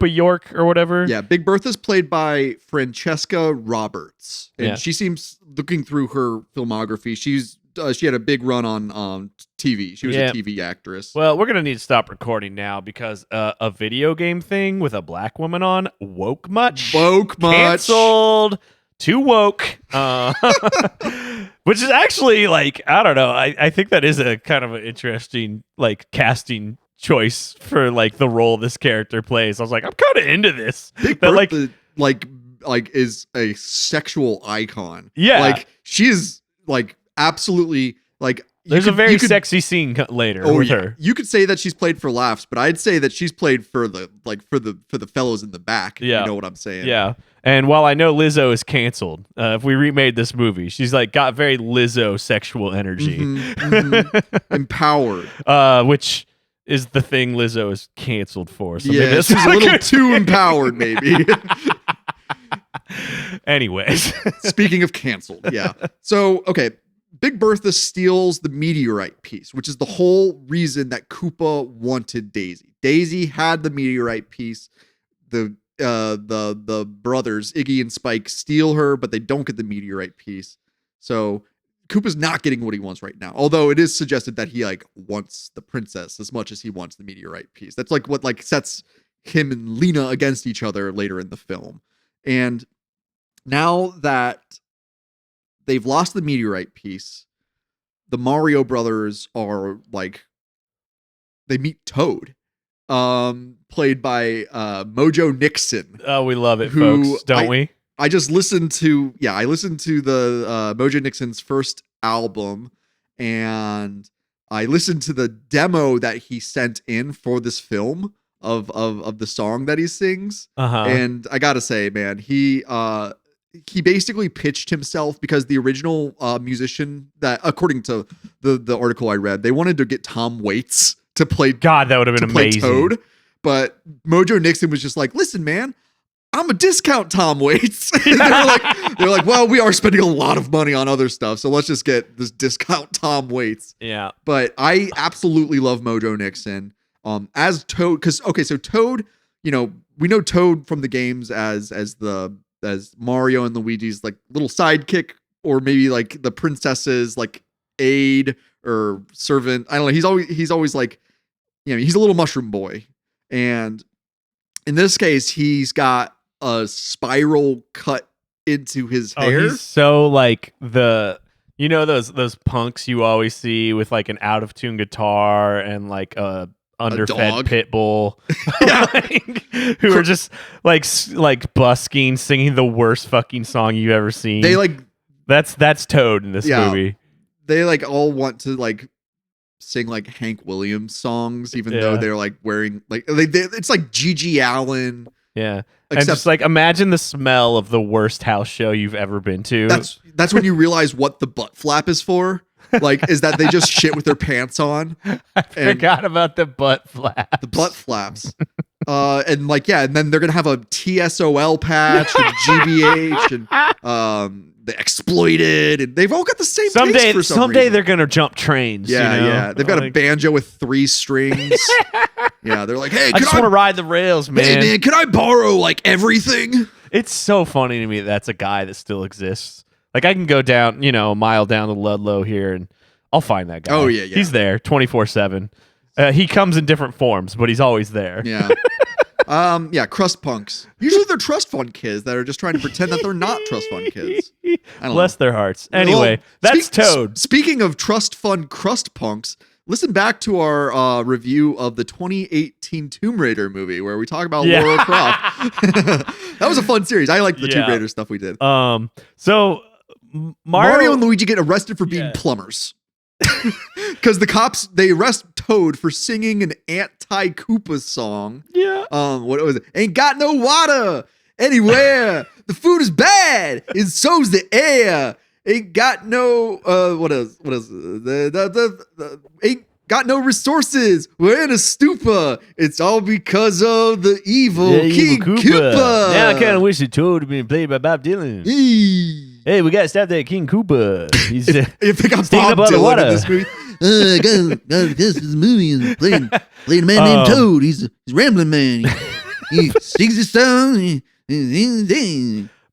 York or whatever. Yeah, Big Bertha's played by Francesca Roberts, and Yeah. she seems, looking through her filmography, she had a big run on TV. She was Yeah. a TV actress. Well, we're gonna need to stop recording now because a video game thing with a black woman on woke much. Canceled. Too woke. Which is actually like, I don't know. I think that is a kind of an interesting like casting choice for like the role this character plays. I was like, I'm kind of into this. Big But, Bertha, like is a sexual icon. Yeah. Like she is like absolutely like. There's a very sexy scene later with her. You could say that she's played for laughs, but I'd say that she's played for the fellows in the back. Yeah. You know what I'm saying? Yeah. And while I know Lizzo is canceled, if we remade this movie, she's like got very Lizzo sexual energy. Empowered. Which is the thing Lizzo is canceled for. So maybe Yeah, that's she's a not little good. too empowered, maybe. Anyways. Speaking of canceled, yeah. So, okay, Big Bertha steals the meteorite piece, which is the whole reason that Koopa wanted Daisy. Daisy had the meteorite piece. The brothers, Iggy and Spike, steal her, but they don't get the meteorite piece. So Koopa's not getting what he wants right now. Although it is suggested that he like wants the princess as much as he wants the meteorite piece. That's like what like sets him and Lena against each other later in the film. And now that they've lost the meteorite piece, the Mario brothers are like, they meet Toad, played by Mojo Nixon. Oh, we love it, Who folks, don't we? I just listened to, I listened to the Mojo Nixon's first album, and I listened to the demo that he sent in for this film of the song that he sings. And I gotta say, man, he basically pitched himself because the original musician that, according to the article I read, they wanted to get Tom Waits to play. God, that would have been amazing. Toad, but Mojo Nixon was just like, "Listen, man, I'm a discount Tom Waits." they're like, "Well, we are spending a lot of money on other stuff, so let's just get this discount Tom Waits." Yeah, but I absolutely love Mojo Nixon as Toad, because so Toad, we know Toad from the games as Mario and Luigi's like little sidekick, or maybe like the princess's like aide or servant. I don't know. He's always like, he's a little mushroom boy. And in this case, he's got a spiral cut into his hair. He's so like those punks you always see with like an out of tune guitar and like a underfed pit bull who are just like busking, singing the worst fucking song you've ever seen. They like that's Toad in this movie. They like all want to like sing like Hank Williams songs, even though they're like wearing like it's like Gigi Allen. Yeah. And just like imagine the smell of the worst house show you've ever been to. That's when you realize what the butt flap is for. Like, is that they just shit with their pants on. I forgot about the butt flaps. The butt flaps. And like, and then they're gonna have a TSOL patch and GBH and the Exploited, and they've all got the same taste for some someday reason. They're gonna jump trains. Yeah. They've got a banjo with 3 strings. Yeah, they're like, hey, I just want to ride the rails, man. Hey, man, can I borrow like everything? It's so funny to me that's a guy that still exists. Like I can go down, a mile down to Ludlow here, and I'll find that guy. Oh yeah. He's there 24/7. He comes in different forms, but he's always there. Yeah. Crust punks. Usually they're trust fund kids that are just trying to pretend that they're not trust fund kids. Bless their hearts. Anyway, that's Toad. Speaking of trust fund crust punks, listen back to our review of the 2018 Tomb Raider movie where we talk about Lara Croft. That was a fun series. I like the Tomb Raider stuff we did. So Mario and Luigi get arrested for being plumbers. Because the cops, they arrest Toad for singing an anti-Koopa song. Yeah. What was it? Ain't got no water anywhere. The food is bad, and so's the air. Ain't got no what else? The ain't got no resources. We're in a stupor. It's all because of the evil King Koopa. Now I kind of wish the Toad had been played by Bob Dylan. Hey, we got to stop that King Koopa. He's if they got Bob Dylan in this movie, gotta test this movie and playing a man named Toad. He's a rambling man. He sings his song.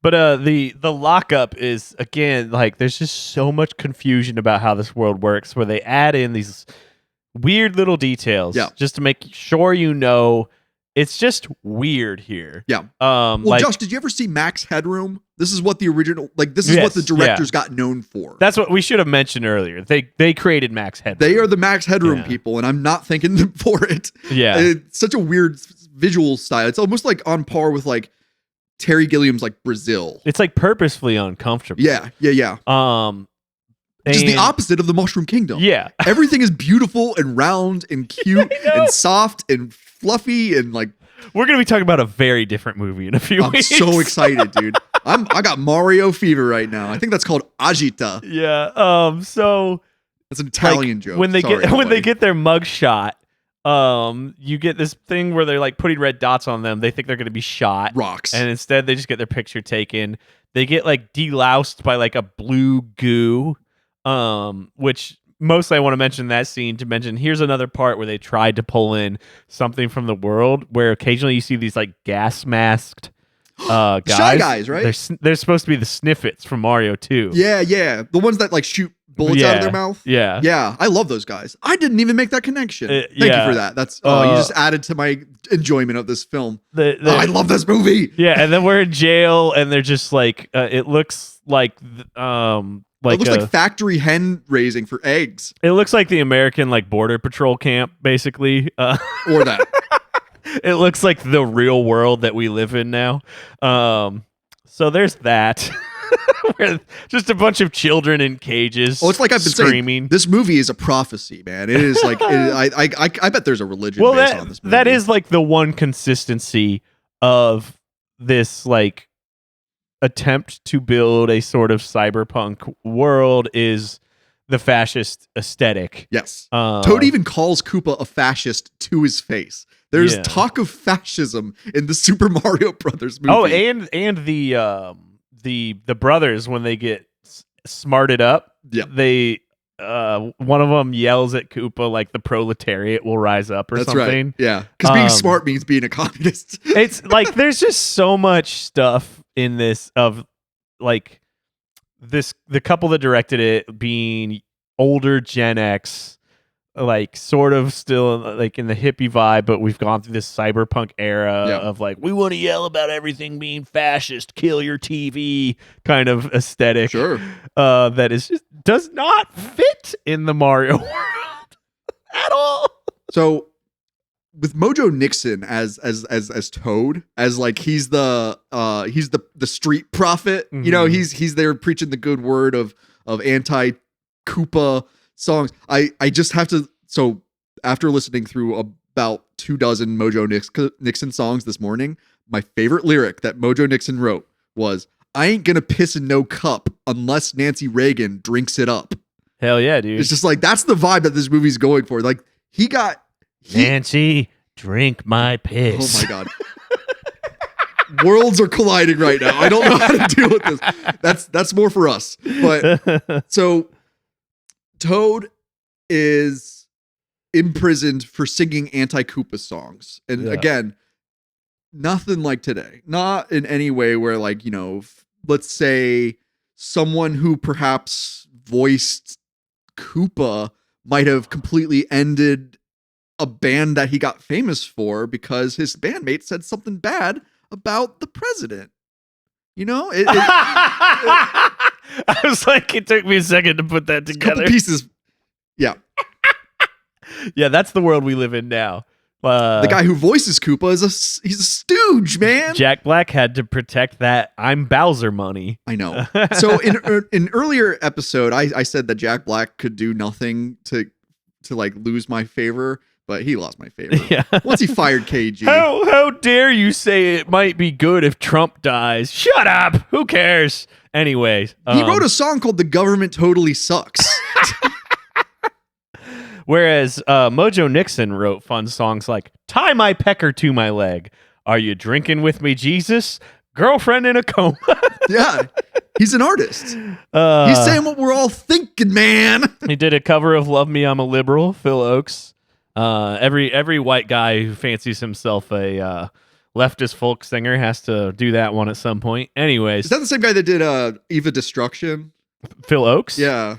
But the lockup is, again, like, there's just so much confusion about how this world works, where they add in these weird little details just to make sure it's just weird here. Yeah. Well, Josh, did you ever see Max Headroom? This is what the original, this is what the directors got known for. That's what we should have mentioned earlier. They created Max Headroom. They are the Max Headroom people, and I'm not thanking them for it. Yeah. It's such a weird visual style. It's almost like on par with like Terry Gilliam's like Brazil. It's like purposefully uncomfortable. Yeah. Which is the opposite of the Mushroom Kingdom. Yeah. Everything is beautiful and round and cute and soft and fluffy and like. We're going to be talking about a very different movie in a few weeks. I'm so excited, dude. I got Mario fever right now. I think that's called agita. Yeah. So that's an Italian joke. When they get their mug shot, you get this thing where they're like putting red dots on them. They think they're going to be shot. Rocks. And instead they just get their picture taken. They get like deloused by like a blue goo, which mostly I want to mention that scene to mention here's another part where they tried to pull in something from the world where occasionally you see these like gas masked guys. Shy Guys, right? They're supposed to be the Sniffets from Mario 2. Yeah. The ones that like shoot bullets out of their mouth. Yeah. I love those guys. I didn't even make that connection. Thank you for that. That's you just added to my enjoyment of this film. I love this movie. Yeah, and then we're in jail, and they're just like it looks like it looks like factory hen raising for eggs. It looks like the American like border patrol camp, basically. Or that. It looks like the real world that we live in now. So there's that. Just a bunch of children in cages. Oh, it's like I've been screaming. Saying, this movie is a prophecy, man. It is like I bet there's a religion based on this movie. That is like the one consistency of this like attempt to build a sort of cyberpunk world is the fascist aesthetic. Yes. Toad even calls Koopa a fascist to his face. There's talk of fascism in the Super Mario Brothers movie. Oh, and the brothers, when they get smarted up, they one of them yells at Koopa like the proletariat will rise up or something. Right. Yeah, because being smart means being a communist. It's like there's just so much stuff in this of like the couple that directed it being older Gen X, like sort of still like in the hippie vibe, but we've gone through this cyberpunk era of like, we want to yell about everything being fascist, kill your TV kind of aesthetic. Sure. That is just does not fit in the Mario world at all. So with Mojo Nixon as Toad, as like he's the street prophet, you know, he's there preaching the good word of anti Koopa songs. I just have to, so after listening through about 24 Mojo Nixon songs this morning, my favorite lyric that Mojo Nixon wrote was, I ain't gonna piss in no cup unless Nancy Reagan drinks it up. Hell yeah, dude. It's just like, that's the vibe that this movie's going for. Like Nancy, drink my piss. Oh my God. Worlds are colliding right now. I don't know how to deal with this. That's more for us. But so Toad is imprisoned for singing anti-Koopa songs. And again, nothing like today. Not in any way where, like, you know, let's say someone who perhaps voiced Koopa might have completely ended a band that he got famous for because his bandmate said something bad about the president. You know? I was like, it took me a second to put that together. Couple pieces. Yeah. Yeah, that's the world we live in now. The guy who voices Koopa he's a stooge, man. Jack Black had to protect that I'm Bowser money. I know. So in an earlier episode, I said that Jack Black could do nothing to like lose my favor, but he lost my favor. Yeah. Once he fired KG. How dare you say it might be good if Trump dies? Shut up. Who cares? Anyways. He wrote a song called The Government Totally Sucks. Whereas Mojo Nixon wrote fun songs like Tie My Pecker to My Leg. Are you drinking with me, Jesus? Girlfriend in a coma. Yeah. He's an artist. He's saying what we're all thinking. wicked, man. He did a cover of "Love Me, I'm a Liberal," Phil Oakes. Every white guy who fancies himself a leftist folk singer has to do that one at some point. Anyways, Is that the same guy that did Eva Destruction? Phil Oakes? Yeah.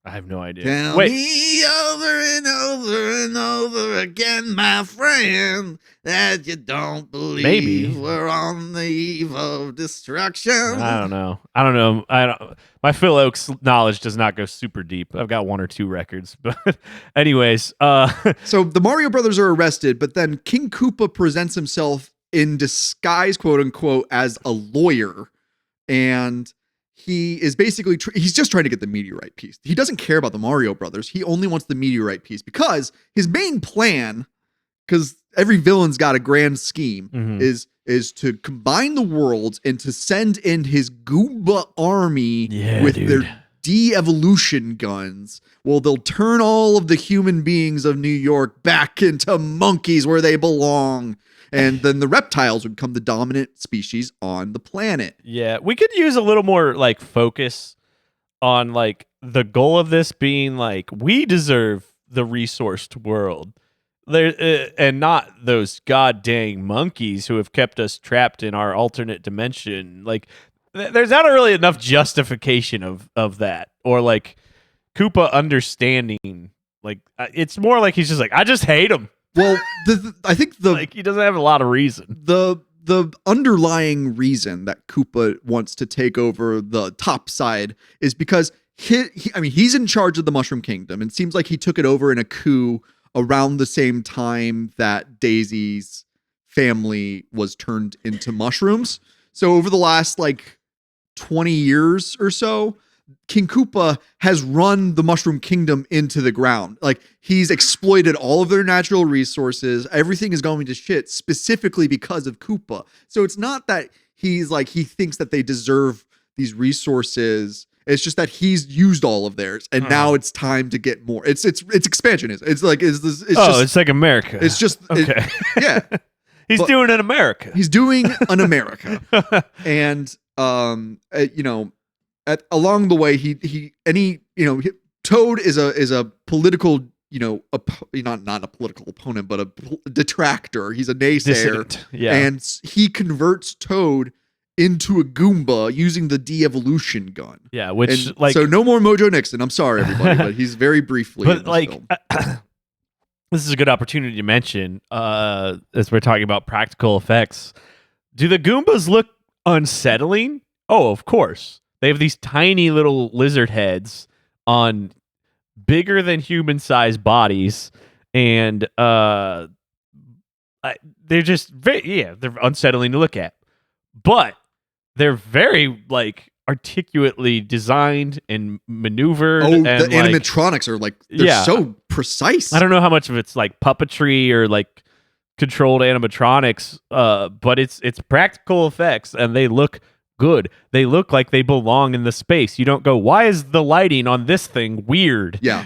I have no idea. Tell Wait, me over and over and over again, my friend, that you don't believe Maybe. we're on the eve of destruction. I don't know. My Phil Oakes knowledge does not go super deep. I've got one or two records, but anyways, So the Mario Brothers are arrested, but then King Koopa presents himself in disguise, quote unquote, as a lawyer. And he is basically, he's just trying to get the meteorite piece. He doesn't care about the Mario Brothers. He only wants the meteorite piece because his main plan, because every villain's got a grand scheme, is to combine the worlds and to send in his Goomba army with their de-evolution guns. Well, they'll turn all of the human beings of New York back into monkeys where they belong. And then the reptiles would become the dominant species on the planet. yeah, we could use a little more like focus on like the goal of this being like we deserve the resourced world. There and not those goddamn monkeys who have kept us trapped in our alternate dimension. Like there's not really enough justification of that, or like Koopa understanding. Like it's more like he's just like, I just hate him. Well, I think Like he doesn't have a lot of reason. the underlying reason that Koopa wants to take over the top side is because he's in charge of the Mushroom Kingdom, and it seems like he took it over in a coup around the same time that Daisy's family was turned into mushrooms. So over the last like 20 years or so, King Koopa has run the Mushroom Kingdom into the ground. Like he's exploited all of their natural resources. Everything is going to shit specifically because of Koopa. So it's not that he's like, he thinks that they deserve these resources. It's just that he's used all of theirs, and now it's time to get more. It's expansionism. It's like It's like America. It's just okay. Yeah. He's doing an America. He's doing an America, and along the way, Toad is a political, not a political opponent, but a detractor. He's a naysayer. Dissident. Yeah. And he converts Toad into a Goomba using the de-evolution gun. Yeah, which And like so no more Mojo Nixon. I'm sorry, everybody, but he's very briefly in but this like film. this is a good opportunity to mention as we're talking about practical effects. Do the Goombas look unsettling? Oh, of course. They have these tiny little lizard heads on bigger than human sized bodies, and they're just they're unsettling to look at. But they're very like articulately designed and maneuvered. Oh, and the animatronics are like they're so precise. I don't know how much of it's like puppetry or like controlled animatronics, but it's practical effects, and they look good. They look like they belong in the space. You don't go, why is the lighting on this thing weird? Yeah.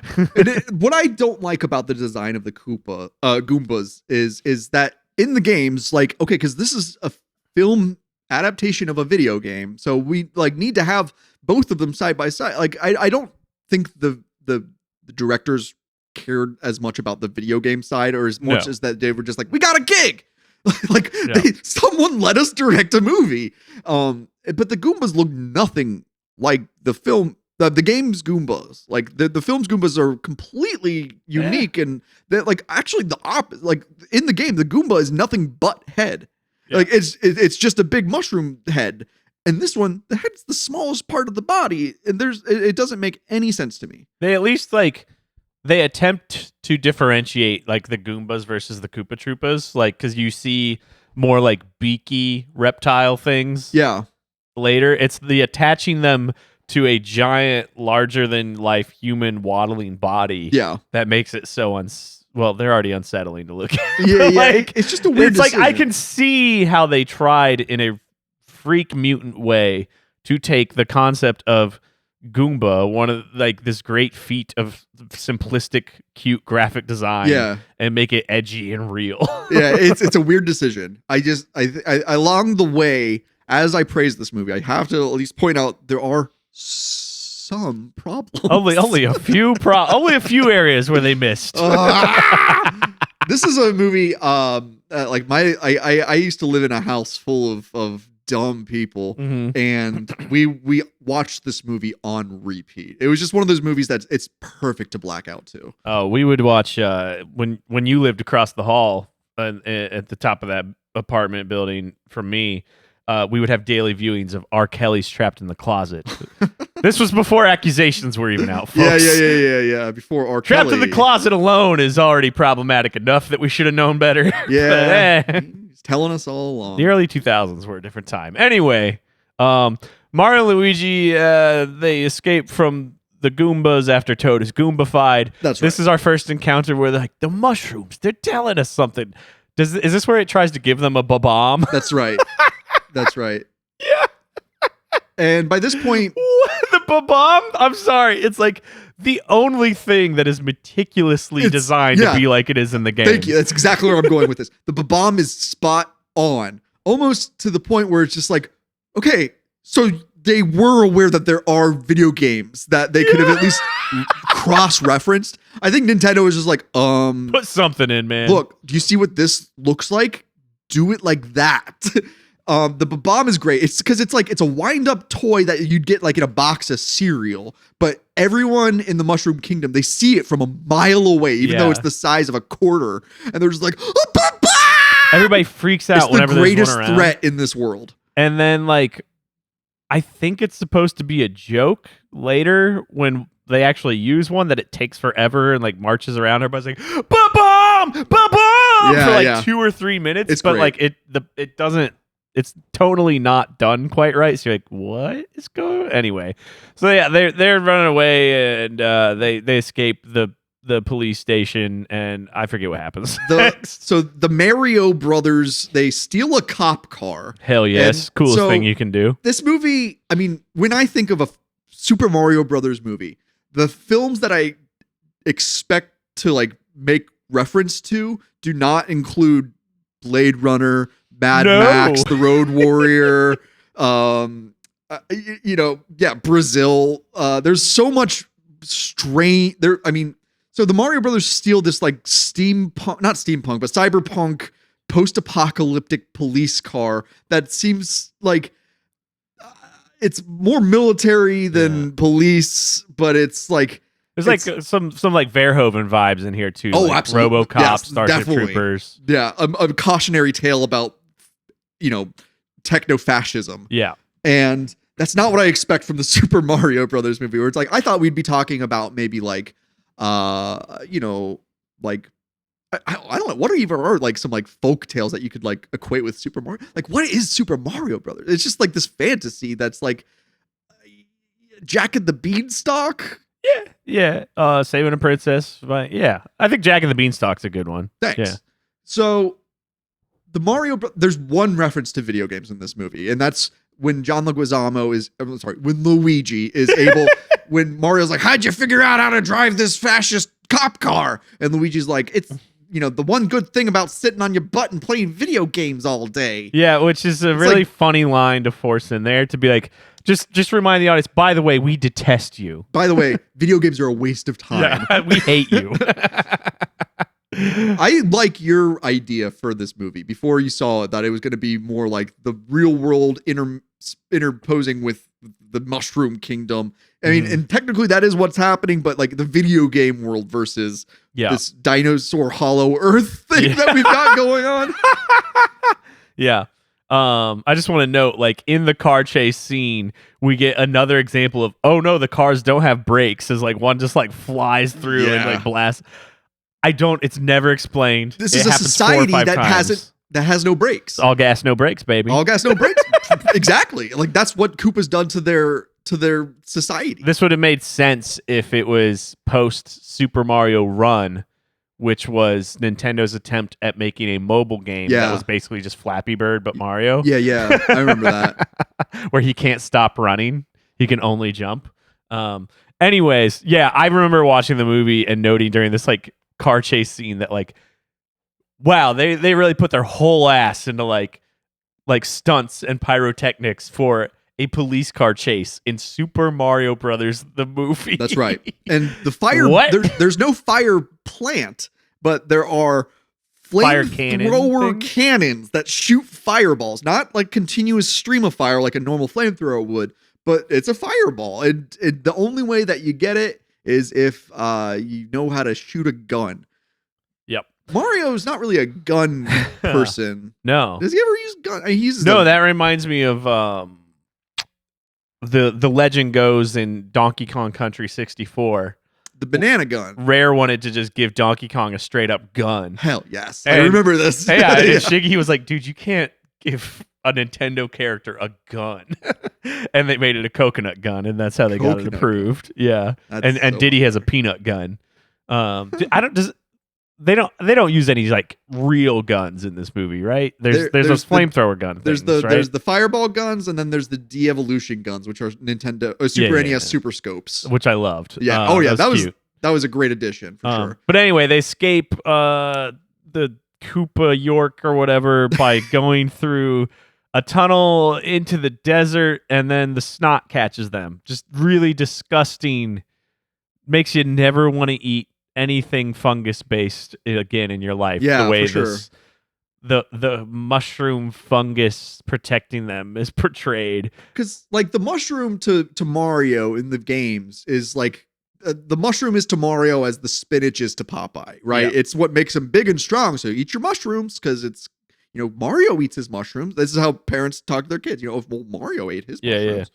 What I don't like about the design of the Goombas is that in the games, like, okay, because this is a film adaptation of a video game, so we like need to have both of them side by side. Like, I don't think the directors cared as much about the video game side, or as much as that they were just like, we got a gig. Like someone let us direct a movie. But the Goombas look nothing like the film, the game's Goombas. Like the film's Goombas are completely unique, and they're like actually the opposite. Like in the game, the Goomba is nothing but head. Yeah. Like it's just a big mushroom head. And this one, the head's the smallest part of the body, and it doesn't make any sense to me. They at least they attempt to differentiate like the Goombas versus the Koopa Troopas, like because you see more like beaky reptile things. Yeah. Later, it's the attaching them to a giant, larger than life human waddling body. Yeah. That makes it so well, they're already unsettling to look at. Yeah, like, it's just a weird. It's decision. Like I can see how they tried in a freak mutant way to take the concept of Goomba, one of like this great feat of simplistic, cute graphic design, and make it edgy and real. Yeah, it's a weird decision. I along the way, as I praise this movie, I have to at least point out there are some problems. Only a few only a few areas where they missed. This is a movie. Like I used to live in a house full of dumb people, Mhm. and we watched this movie on repeat. It was just one of those movies that it's perfect to black out to. Oh, we would watch when you lived across the hall at the top of that apartment building from me. We would have daily viewings of R. Kelly's Trapped in the Closet. This was before accusations were even out, folks. Yeah. Before R. Trapped Kelly. in the Closet alone is already problematic enough that we should have known better. Yeah, But, he's telling us all along. the early 2000s were a different time. Anyway, Mario and Luigi, they escape from the Goombas after Toad is Goombified. That's This right. is our first encounter where they're like, the mushrooms, they're telling us something. Is this where it tries to give them a bomb? That's right. That's right. Yeah. And by this point, The bomb? I'm sorry. It's like the only thing that is meticulously It's- designed yeah. to be like it is in the game. thank you. That's exactly where I'm going with this. The bomb is spot on, almost to the point where it's just like, okay, so they were aware that there are video games that they could have at least cross-referenced. I think Nintendo was just like, Put something in, man. look, do you see what this looks like? Do it like that. The bomb is great. It's because it's a wind-up toy that you'd get like in a box of cereal, but everyone in the Mushroom Kingdom, they see it from a mile away, even though Yeah. it's the size of a quarter, and they're just like, "Oh, Papa!" Everybody freaks out It's the whenever greatest there's one around. threat in this world. And then, like, I think it's supposed to be a joke later when they actually use one that it takes forever and like marches around. Everybody's like, "Ba-bomb! Ba-bomb!" Yeah, for like yeah. 2 or 3 minutes. It's but great. like it doesn't. It's totally not done quite right. So you're like, "What is going?" Anyway, so yeah, they're running away and they escape the police station, and I forget what happens. So the Mario brothers, they steal a cop car. Hell yes, And coolest so- thing you can do. This movie, I mean, when I think of a Super Mario Brothers movie, the films that I expect to like make reference to do not include Blade Runner, Mad No. Max, The Road Warrior, Brazil. There's so much strain there. I mean, so the Mario Brothers steal this like not steampunk, but cyberpunk post-apocalyptic police car that seems like it's more military than police, but it's like There's like some like Verhoeven vibes in here too. Oh, like absolutely. RoboCop, Yes, Starship definitely. Troopers. a cautionary tale about techno-fascism. Yeah, And that's not what I expect from the Super Mario Brothers movie, where it's like I thought we'd be talking about maybe like like I don't know, what are even are like some like folk tales that you could like equate with Super Mario? Like, what is Super Mario Brothers? It's just like this fantasy that's like Jack and the Beanstalk. yeah. Saving a Princess. But yeah, I think Jack and the Beanstalk's a good one. Thanks. Yeah. So the there's one reference to video games in this movie, and that's when when Luigi is able, when Mario's like, how'd you figure out how to drive this fascist cop car? And Luigi's like, it's, the one good thing about sitting on your butt and playing video games all day. Yeah, which is a It's really like- funny line to force in there to be like, just remind the audience, by the way, we detest you. By the way, video games are a waste of time. Yeah, we hate you. I like your idea for this movie before you saw it, that it was going to be more like the real world interposing with the Mushroom Kingdom. I mean, and technically that is what's happening, but like the video game world versus Yeah. this dinosaur Hollow Earth thing that we've got going on. Yeah. I just want to note, like, in the car chase scene, we get another example of, oh no, the cars don't have brakes, as like one just like flies through and Yeah. like blasts. It's never explained. This It is a happens 4 or society 5 that times. has no brakes. All gas, no brakes, baby. All gas, no brakes. Exactly. Like that's what Koopa's done to their society. This would have made sense if it was post Super Mario Run, which was Nintendo's attempt at making a mobile game that Yeah. was basically just Flappy Bird but Mario. Yeah, I remember that. Where he can't stop running. He can only jump. Anyways, yeah, I remember watching the movie and noting during this like car chase scene that like, wow, they really put their whole ass into like stunts and pyrotechnics for a police car chase in Super Mario Brothers the movie. That's right. And the fire, What? there's no fire plant, but there are Fire cannon flamethrower things? cannons that shoot fireballs, not like continuous stream of fire like a normal flamethrower would, but it's a fireball. And the only way that you get it is if you know how to shoot a gun. Yep. Mario's not really a gun person. No. Does he ever use gun? I mean, he uses No, a- that reminds me of the legend goes in Donkey Kong Country 64. the banana gun. Rare wanted to just give Donkey Kong a straight up gun. Hell yes. I And- remember this. Yeah, and Shiggy was like, dude, you can't give a Nintendo character a gun. And they made it a coconut gun, and that's how they got it Coconut approved. Yeah. That's And so Diddy has a funny. peanut gun. They don't use any like real guns in this movie, right? There's there's those the- flamethrower gun There's things, right? there's the fireball guns, and then there's the de-evolution guns, which are Nintendo Super Yeah, NES yeah. Super Scopes. which I loved. Yeah. Oh yeah, that was cute. a great addition for sure. But anyway, they escape the Koopa York or whatever by going through a tunnel into the desert, and then the snot catches them. Just really disgusting. Makes you never want to eat anything fungus based again in your life. Yeah, the way for sure. this the mushroom fungus protecting them is portrayed. Because like the mushroom to Mario in the games is like the mushroom is to Mario as the spinach is to Popeye, right? Yeah. It's what makes him big and strong. So eat your mushrooms because it's Mario eats his mushrooms. This is how parents talk to their kids. Well, Mario ate his Yeah, mushrooms.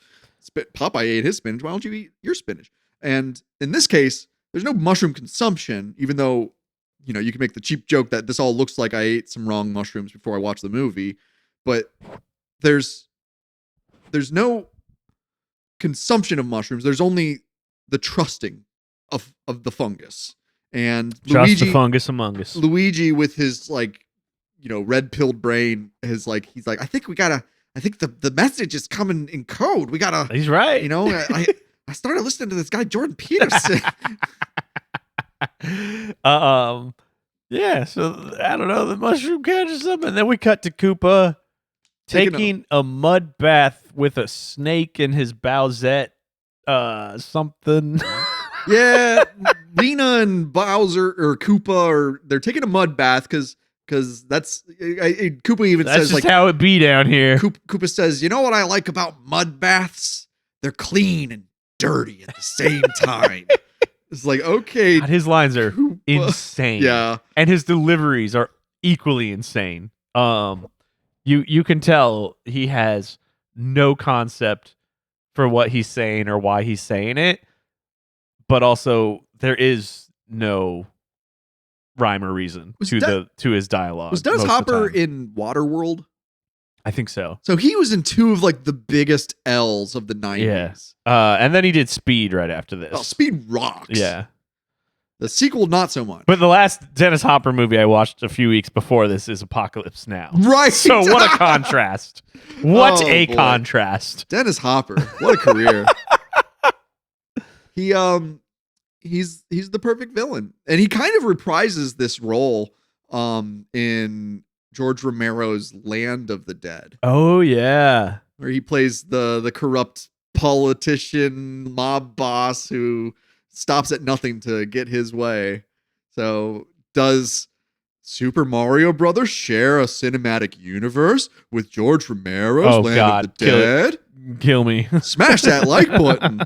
Popeye ate his spinach. Why don't you eat your spinach? And in this case, there's no mushroom consumption, even though you can make the cheap joke that this all looks like I ate some wrong mushrooms before I watched the movie, but there's no consumption of mushrooms. There's only the trusting of the fungus. And Trust the fungus among us. Luigi with his red pilled brain he's like, I think the message is coming in code. We gotta, He's right. I started listening to this guy Jordan Peterson. Yeah, so I don't know, the mushroom catches them, and then we cut to Koopa taking a mud bath with a snake in his Bowsette something. Yeah, Lena and Bowser or Koopa they're taking a mud bath because that's Koopa even That's says just like how it be down here. Koopa says, you know what I like about mud baths? They're clean and dirty at the same time. It's like, okay, God, his lines are Koopa. insane. Yeah. And his deliveries are equally insane. You can tell he has no concept for what he's saying or why he's saying it, but also there is no rhyme or reason to his dialogue. Was Dennis most of the Hopper time. in Waterworld? I think so. So he was in two of like the biggest L's of the 90s. Yeah. And then he did Speed right after this. Oh, Speed rocks. Yeah. The sequel, not so much. But the last Dennis Hopper movie I watched a few weeks before this is Apocalypse Now. Right. So what a contrast. What Oh, a boy. contrast. Dennis Hopper, what a career. He's the perfect villain. And he kind of reprises this role in George Romero's Land of the Dead, Oh yeah. where he plays the corrupt politician mob boss who stops at nothing to get his way. So does Super Mario Brothers share a cinematic universe with George Romero's Oh, Land God. of the Kill it. Dead? Kill me. Smash that like button.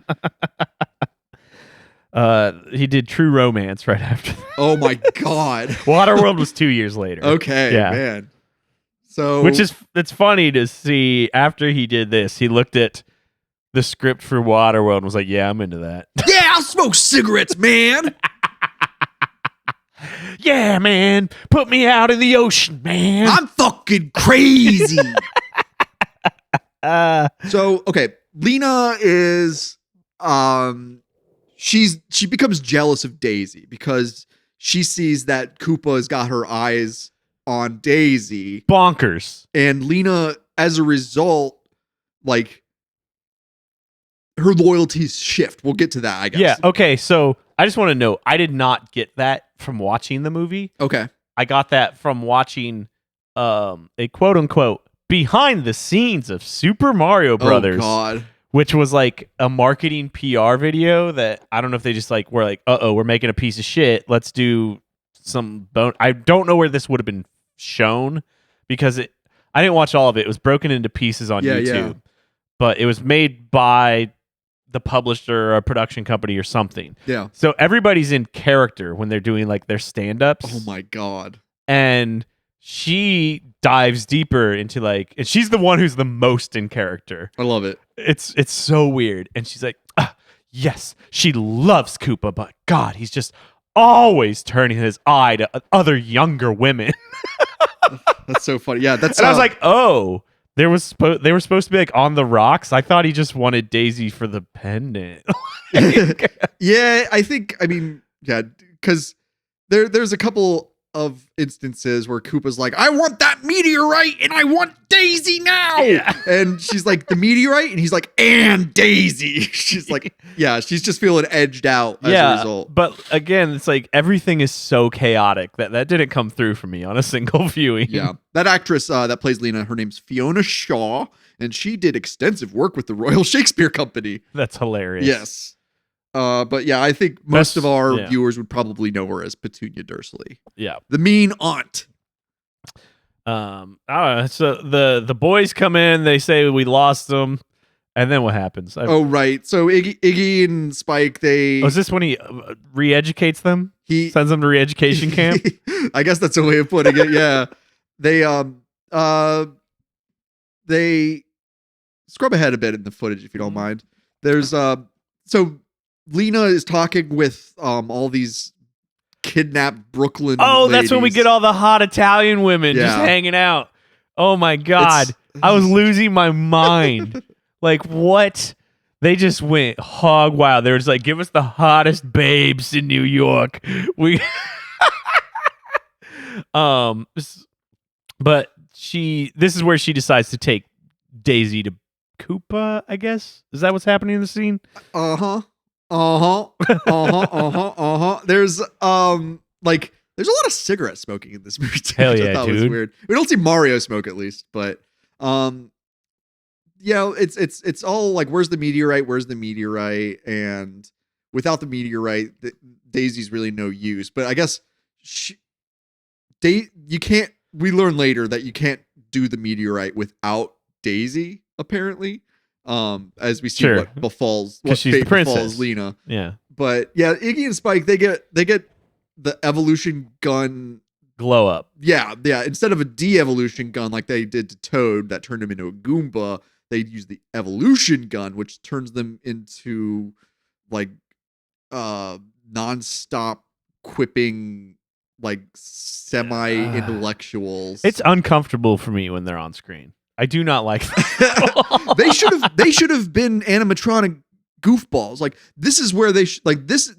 He did True Romance right after that. Oh my God. Waterworld was 2 years later. Okay, Yeah. man. So It's funny to see after he did this, he looked at the script for Waterworld and was like, yeah, I'm into that. yeah, I'll smoke cigarettes, man. Yeah, man. Put me out in the ocean, man. I'm fucking crazy. So, okay, Lena is she becomes jealous of Daisy because she sees that Koopa's got her eyes on Daisy, Bonkers. and Lena, as a result, like her loyalties shift. We'll get to that, I guess. Yeah. Okay. So I just want to know, I did not get that from watching the movie. Okay. I got that from watching a quote unquote behind the scenes of Super Mario Brothers, Oh God. which was like a marketing PR video that I don't know if they just like were like, we're making a piece of shit. Let's do some I don't know where this would have been shown because I didn't watch all of it. It was broken into pieces on YouTube, Yeah. but it was made by the publisher or a production company or something. Yeah. So everybody's in character when they're doing like their stand-ups. Oh my God. And she dives deeper into like, and she's the one who's the most in character. I love it. It's so weird. And she's like, yes, she loves Koopa, but God, he's just always turning his eye to other younger women. That's so funny. Yeah, that's. And I was like, oh, they were supposed to be like on the rocks. I thought he just wanted Daisy for the pendant. yeah, I mean, yeah, because there's a couple of instances where Koopa's like, I want that meteorite and I want Daisy now. Yeah. And she's like, the meteorite? And he's like, and Daisy. She's like, yeah, she's just feeling edged out as a result. But again, it's like everything is so chaotic that didn't come through for me on a single viewing. Yeah. That actress that plays Lena, her name's Fiona Shaw, and she did extensive work with the Royal Shakespeare Company. That's hilarious. Yes. But yeah, I think most of our viewers would probably know her as Petunia Dursley. Yeah. The mean aunt. I don't know. So the boys come in, they say we lost them, and then what happens? Oh, right. So Iggy and Spike, they... Oh, is this when he re-educates them? He sends them to re-education camp? I guess that's a way of putting it, yeah. They scrub ahead a bit in the footage, if you don't mind. There's... So Lena is talking with all these kidnapped Brooklyn ladies. That's when we get all the hot Italian women just hanging out. Oh my God. I was losing my mind. Like, what? They just went hog wild. They were just like, give us the hottest babes in New York. But this is where she decides to take Daisy to Koopa, I guess. Is that what's happening in the scene? There's there's a lot of cigarette smoking in this movie too. Hell which yeah, I thought dude. was weird. We don't see Mario smoke at least, but it's all like, where's the meteorite? Where's the meteorite? And without the meteorite, Daisy's really no use. But I guess you can't. We learn later that you can't do the meteorite without Daisy, apparently. As we see what befalls, what she's fate the princess. befalls Lena. Yeah. But yeah, Iggy and Spike, they get the evolution gun glow up. Yeah. Instead of a de-evolution gun like they did to Toad that turned him into a Goomba, they use the evolution gun, which turns them into like non-stop quipping, like semi-intellectuals. It's uncomfortable for me when they're on screen. I do not like that. They should have been animatronic goofballs. Like, this is where they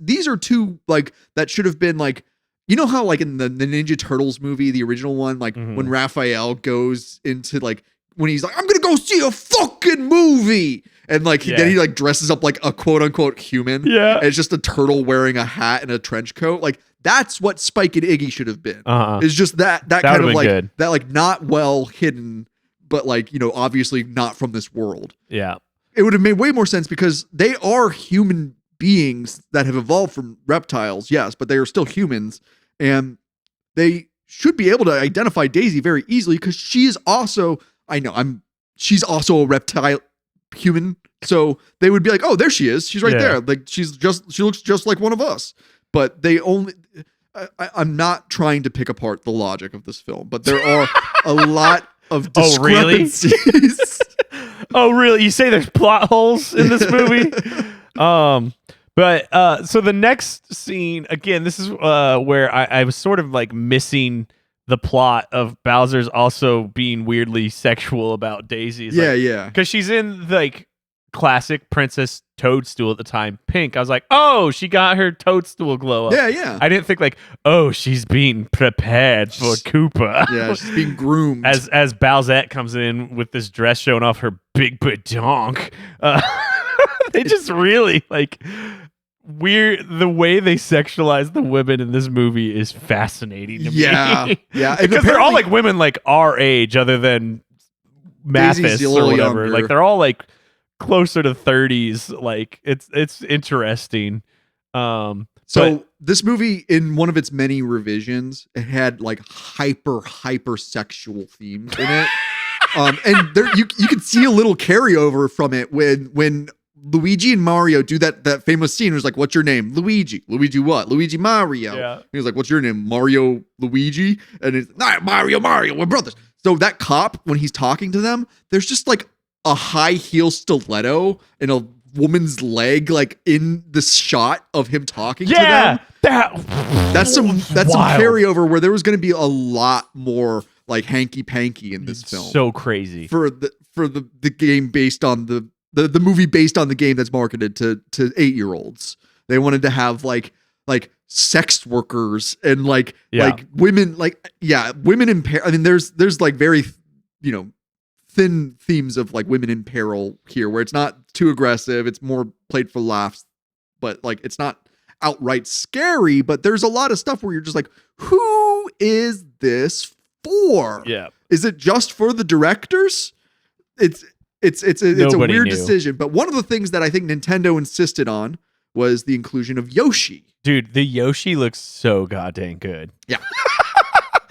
these are two like that should have been like, you know how like in the Ninja Turtles movie, the original one, like when Raphael goes into like, when he's like, I'm gonna go see a fucking movie, and like then he like dresses up like a quote unquote human. Yeah, and it's just a turtle wearing a hat and a trench coat. Like, that's what Spike and Iggy should have been. It's just that kind of like good. That like not well hidden, but like, you know, obviously not from this world. Yeah, it would have made way more sense because they are human beings that have evolved from reptiles, yes, but they are still humans, and they should be able to identify Daisy very easily because she is also. She's also a reptile human. So they would be like, oh, there she is. She's right there. Like, she looks just like one of us. But I'm not trying to pick apart the logic of this film, but there are a lot of discrepancies. Oh, really? You say there's plot holes in this movie? But so the next scene, again, this is where I was sort of like missing the plot of Bowser's also being weirdly sexual about Daisy. Yeah. Because she's in like classic Princess Toadstool at the time, pink. I was like, oh, she got her Toadstool glow up. Yeah. I didn't think like, oh, she's being prepared for Koopa. Yeah, she's being groomed. As Bowsette comes in with this dress showing off her big badonk. They just really like... weird. The way they sexualize the women in this movie is fascinating to me. Yeah. Because they're all like women like our age, other than Mathis a or little whatever. younger. Like they're all like closer to 30s. Like it's interesting. So this movie, in one of its many revisions, it had like hyper sexual themes in it. And there you can see a little carryover from it when Luigi and Mario do that famous scene. It was like, "What's your name?" Luigi. Luigi what? Luigi Mario. Yeah. He was like, "What's your name?" Mario Luigi. And it's not Mario. We're brothers. So that cop, when he's talking to them, there's just like a high heel stiletto and a woman's leg like in the shot of him talking to them. That's some wild. carryover where there was going to be a lot more like hanky panky in this film. So crazy. For the game based on the movie based on the game that's marketed to 8-year-olds. They wanted to have like sex workers and like women women in peril. I mean there's like very thin themes of like women in peril here where it's not too aggressive, it's more played for laughs, but like it's not outright scary, but there's a lot of stuff where you're just like, who is this for? Yeah. Is it just for the directors? It's a Nobody weird knew. decision, but one of the things that I think Nintendo insisted on was the inclusion of Yoshi. Dude, the Yoshi looks so goddamn good. Yeah.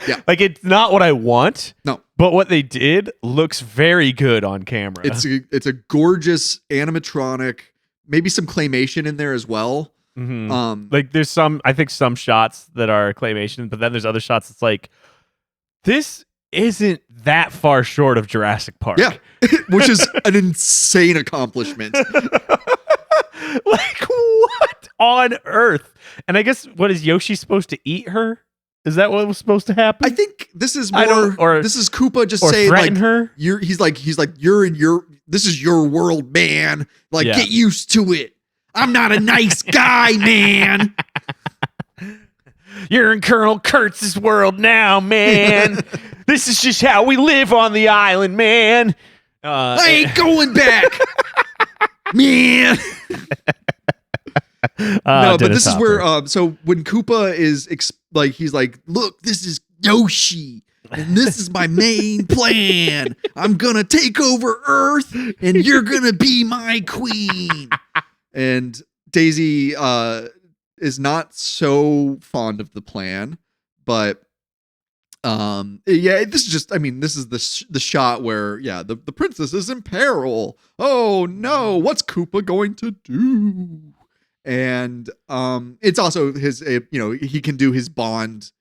Yeah. Like it's not what I want. No. But what they did looks very good on camera. It's a gorgeous animatronic, maybe some claymation in there as well. Mhm. Like there's I think some shots that are claymation, but then there's other shots that's like, this isn't that far short of Jurassic Park. Yeah. Which is an insane accomplishment. Like what on earth? And I guess what is Yoshi supposed to eat her? Is that what was supposed to happen? I think this is I don't- more or- this is Koopa just or saying threaten like her? he's like you're in your this is your world, man. Like Yeah. get used to it. I'm not a nice guy, man. You're in Colonel Kurtz's world now, man. This is just how we live on the island, man. I ain't going back. Man. No, but this is where so when Koopa is he's like, look, this is Yoshi, and this is my main plan. I'm gonna take over Earth, and you're gonna be my queen. And Daisy is not so fond of the plan, but this is just this is the shot where the princess is in peril. Oh no, what's Koopa going to do? And it's also his he can do his Bond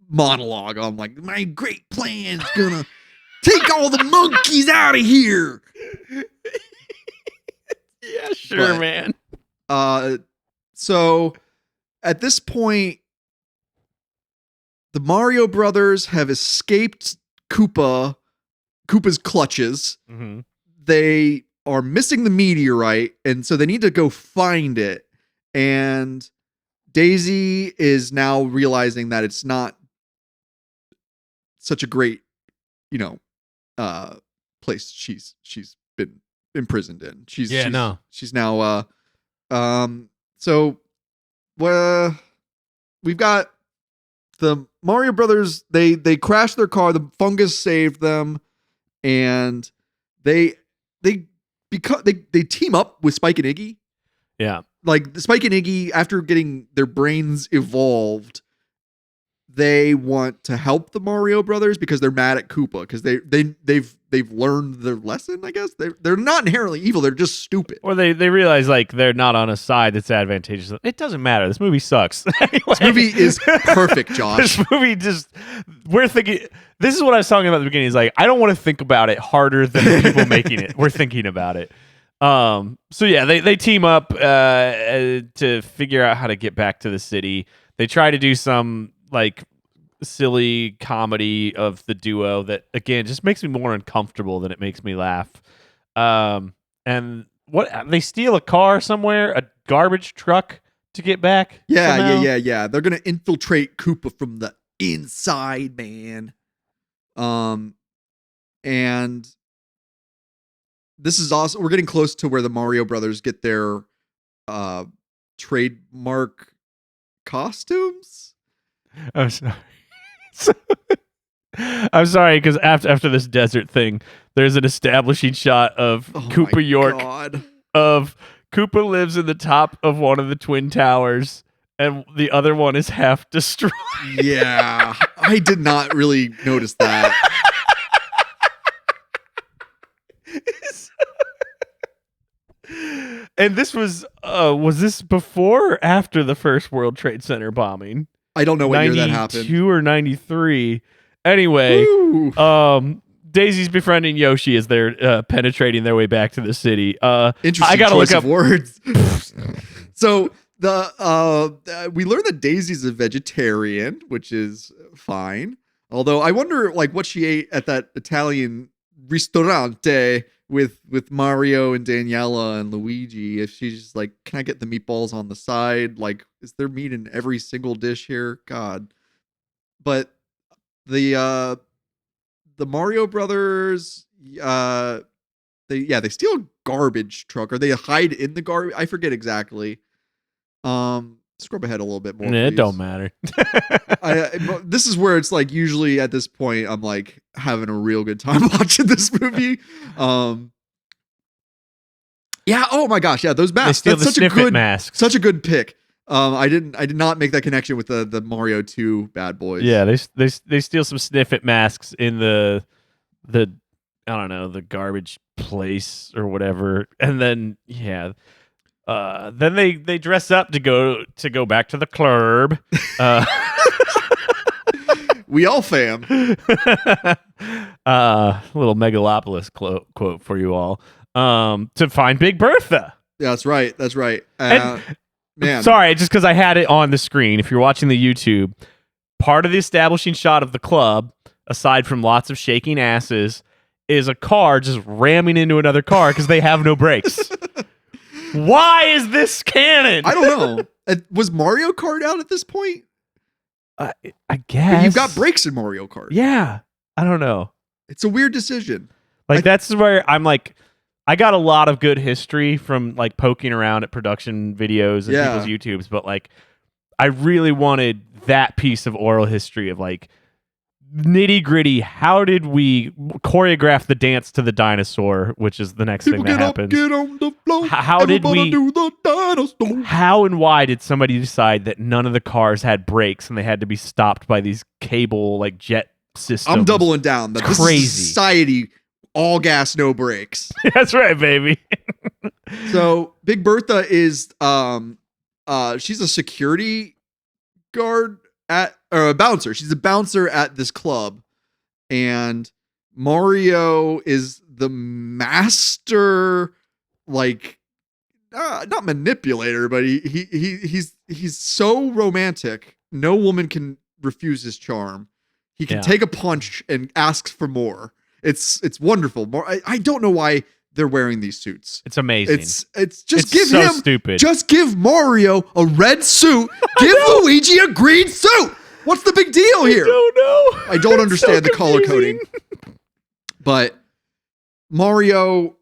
monologue on like, my great plan's gonna take all the monkeys out of here. Yeah, sure, But, man. So at this point, the Mario brothers have escaped Koopa's clutches. Mm-hmm. They are missing the meteorite, and so they need to go find it. And Daisy is now realizing that it's not such a great, place she's been imprisoned in. She's now so we've got the Mario brothers. They crashed their car, the fungus saved them, and they team up with Spike and Iggy. Yeah. Like Spike and Iggy, after getting their brains evolved, they want to help the Mario brothers because they're mad at Koopa because they've learned their lesson. I guess they're not inherently evil; they're just stupid. Or they realize like they're not on a side that's advantageous. It doesn't matter. This movie sucks. Anyway. This movie is perfect, Josh. This movie we're thinking. This is what I was talking about at the beginning. Is like I don't want to think about it harder than the people making it. We're thinking about it. So yeah, they team up to figure out how to get back to the city. They try to do some like silly comedy of the duo that again just makes me more uncomfortable than it makes me laugh. And what they steal a car somewhere, a garbage truck to get back. somehow? Yeah. They're gonna infiltrate Koopa from the inside, man. And this is also we're getting close to where the Mario brothers get their trademark costumes. I'm sorry. I'm sorry because after this desert thing, there's an establishing shot of Oh Koopa my York God. of Koopa lives in the top of one of the twin towers, and the other one is half destroyed. Yeah, I did not really notice that. And this was this before or after the first World Trade Center bombing? I don't know what year that happened. 92 or 93. Anyway, Woo. Daisy's befriending Yoshi as they're penetrating their way back to the city. Interesting I gotta choice look up of words. So we learned that Daisy's a vegetarian, which is fine. Although I wonder like what she ate at that Italian ristorante with Mario and Daniela and Luigi. If she's just like, can I get the meatballs on the side? Like, is there meat in every single dish here? God. But the Mario Brothers, they steal a garbage truck, or they hide in the garbage. I forget exactly. Scrub ahead a little bit more. It please. don't matter. This is where it's like usually at this point I'm like having a real good time watching this movie. Yeah. Oh my gosh. Yeah. Those They masks. steal That's the such a Sniff It good masks. Such a good pick. I did not make that connection with the Mario 2 Bad Boys. Yeah, they steal some Sniff It masks in the I don't know, the garbage place or whatever, and then then they dress up to go back to the club. We all fam. Little Megalopolis quote for you all. To find Big Bertha. Yeah, that's right. That's right. And- Man. Sorry, just because I had it on the screen. If you're watching the YouTube, part of the establishing shot of the club, aside from lots of shaking asses, is a car just ramming into another car because they have no brakes. Why is this canon? I don't know. Was Mario Kart out at this point? I guess You've got brakes in Mario Kart. Yeah, I don't know. It's a weird decision. That's where I'm like, I got a lot of good history from like poking around at production videos and people's YouTubes, but like, I really wanted that piece of oral history of like nitty gritty. How did we choreograph the dance to the dinosaur, which is the next thing that happens? Get on the floor. How did Everybody we do the dinosaur? How and why did somebody decide that none of the cars had brakes and they had to be stopped by these cable like jet systems? I'm doubling down. That It's this crazy. is society, all gas, no brakes. That's right, baby. So Big Bertha is she's a security guard or a bouncer. She's a bouncer at this club, and Mario is the master, like not manipulator, but he's so romantic. No woman can refuse his charm. He can take a punch and asks for more. It's wonderful. I don't know why they're wearing these suits. It's amazing. It's just give so him stupid. Just give Mario a red suit. Give Luigi a green suit. What's the big deal here? I don't know. I don't understand so the color confusing. coding. But Mario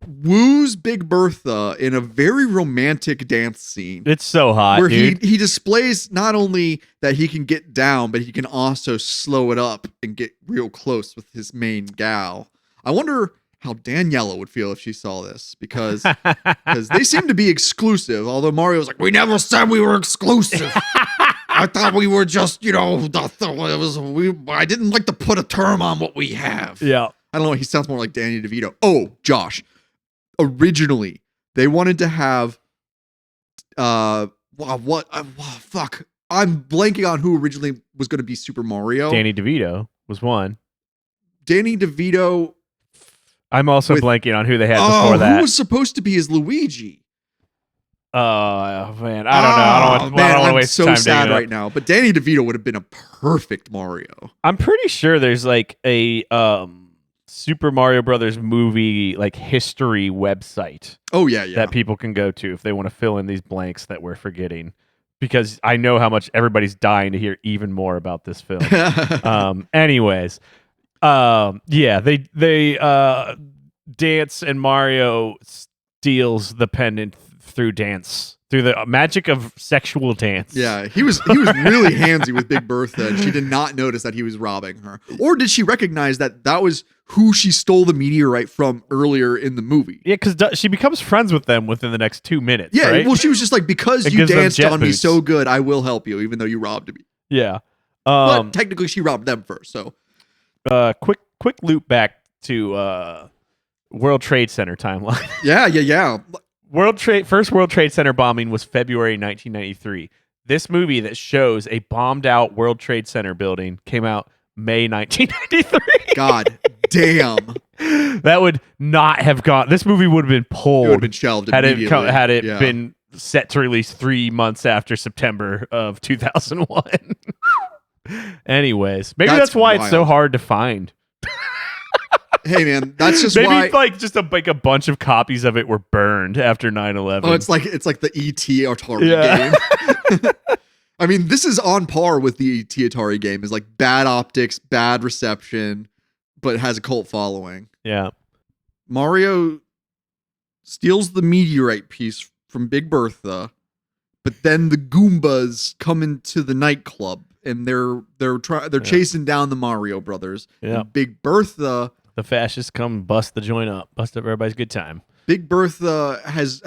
woos Big Bertha in a very romantic dance scene. It's so hot, where dude. he displays not only that he can get down, but he can also slow it up and get real close with his main gal. I wonder how Daniela would feel if she saw this, because they seem to be exclusive. Although Mario's like, we never said we were exclusive. I thought we were just, I didn't like to put a term on what we have. Yeah. I don't know. He sounds more like Danny DeVito. Oh, Josh. Originally, they wanted to have, fuck. I'm blanking on who originally was going to be Super Mario. Danny DeVito was one. Danny DeVito. I'm also blanking on who they had before that. Who was supposed to be his Luigi? Oh man, I don't know. I don't want to waste so time sad digging it right up. now. But Danny DeVito would have been a perfect Mario. I'm pretty sure there's like a Super Mario Brothers movie like history website Oh yeah. that people can go to if they want to fill in these blanks that we're forgetting. Because I know how much everybody's dying to hear even more about this film. Anyways, they dance and Mario steals the pendant through dance through the magic of sexual dance. Yeah, he was really handsy with Big Bertha, and she did not notice that he was robbing her. Or did she recognize that was who she stole the meteorite from earlier in the movie? Yeah, because she becomes friends with them within the next 2 minutes. Yeah, right? well, she was just like, because It you gives them danced jet on me boots. so good, I will help you, even though you robbed me. Yeah. But technically, she robbed them first. So, Quick loop back to World Trade Center timeline. yeah. First World Trade Center bombing was February 1993. This movie that shows a bombed out World Trade Center building came out May 1993. God damn. That would not have gone. This movie would have been It would pulled have been shelved had immediately. it been set to release 3 months after September of 2001. Anyways, maybe that's why it's so wild. hard to find. Hey, man, that's just Maybe why. like just a bunch of copies of it were burned after 9/11. Oh, it's like the ET Atari game. I mean, this is on par with the ET Atari game. Is like bad optics, bad reception, but has a cult following. Yeah. Mario steals the meteorite piece from Big Bertha, but then the Goombas come into the nightclub and they're chasing down the Mario brothers. Yeah. And Big Bertha. The fascists come bust the joint up. Bust up everybody's good time. Big Bertha has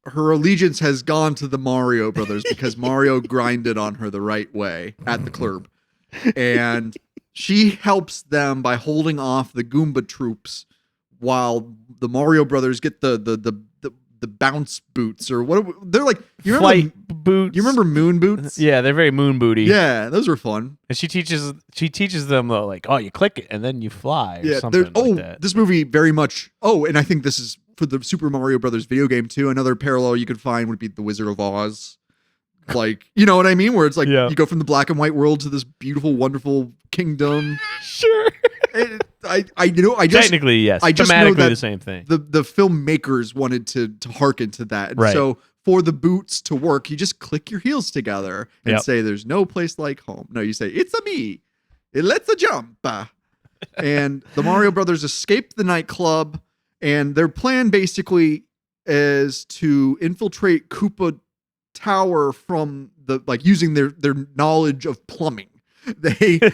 her allegiance has gone to the Mario brothers because Mario grinded on her the right way at the club. And she helps them by holding off the Goomba troops while the Mario brothers get the bounce boots or what they're like. You remember Flight boots. You remember moon boots? Yeah, they're very moon booty. Yeah, those were fun. And she teaches them like, oh, you click it and then you fly or something like that. This movie very much. Oh, and I think this is for the Super Mario Brothers video game too. Another parallel you could find would be The Wizard of Oz. Like, you know what I mean? Where it's like you go from the black and white world to this beautiful, wonderful kingdom. Sure. Technically, yes. I just know Thematically that the same thing. The filmmakers wanted to hearken to that. And Right. so for the boots to work, you just click your heels together and Yep. say, there's no place like home. No, you say, it's a me. It lets a jump. And the Mario Brothers escape the nightclub, and their plan basically is to infiltrate Koopa Tower from using their knowledge of plumbing. They go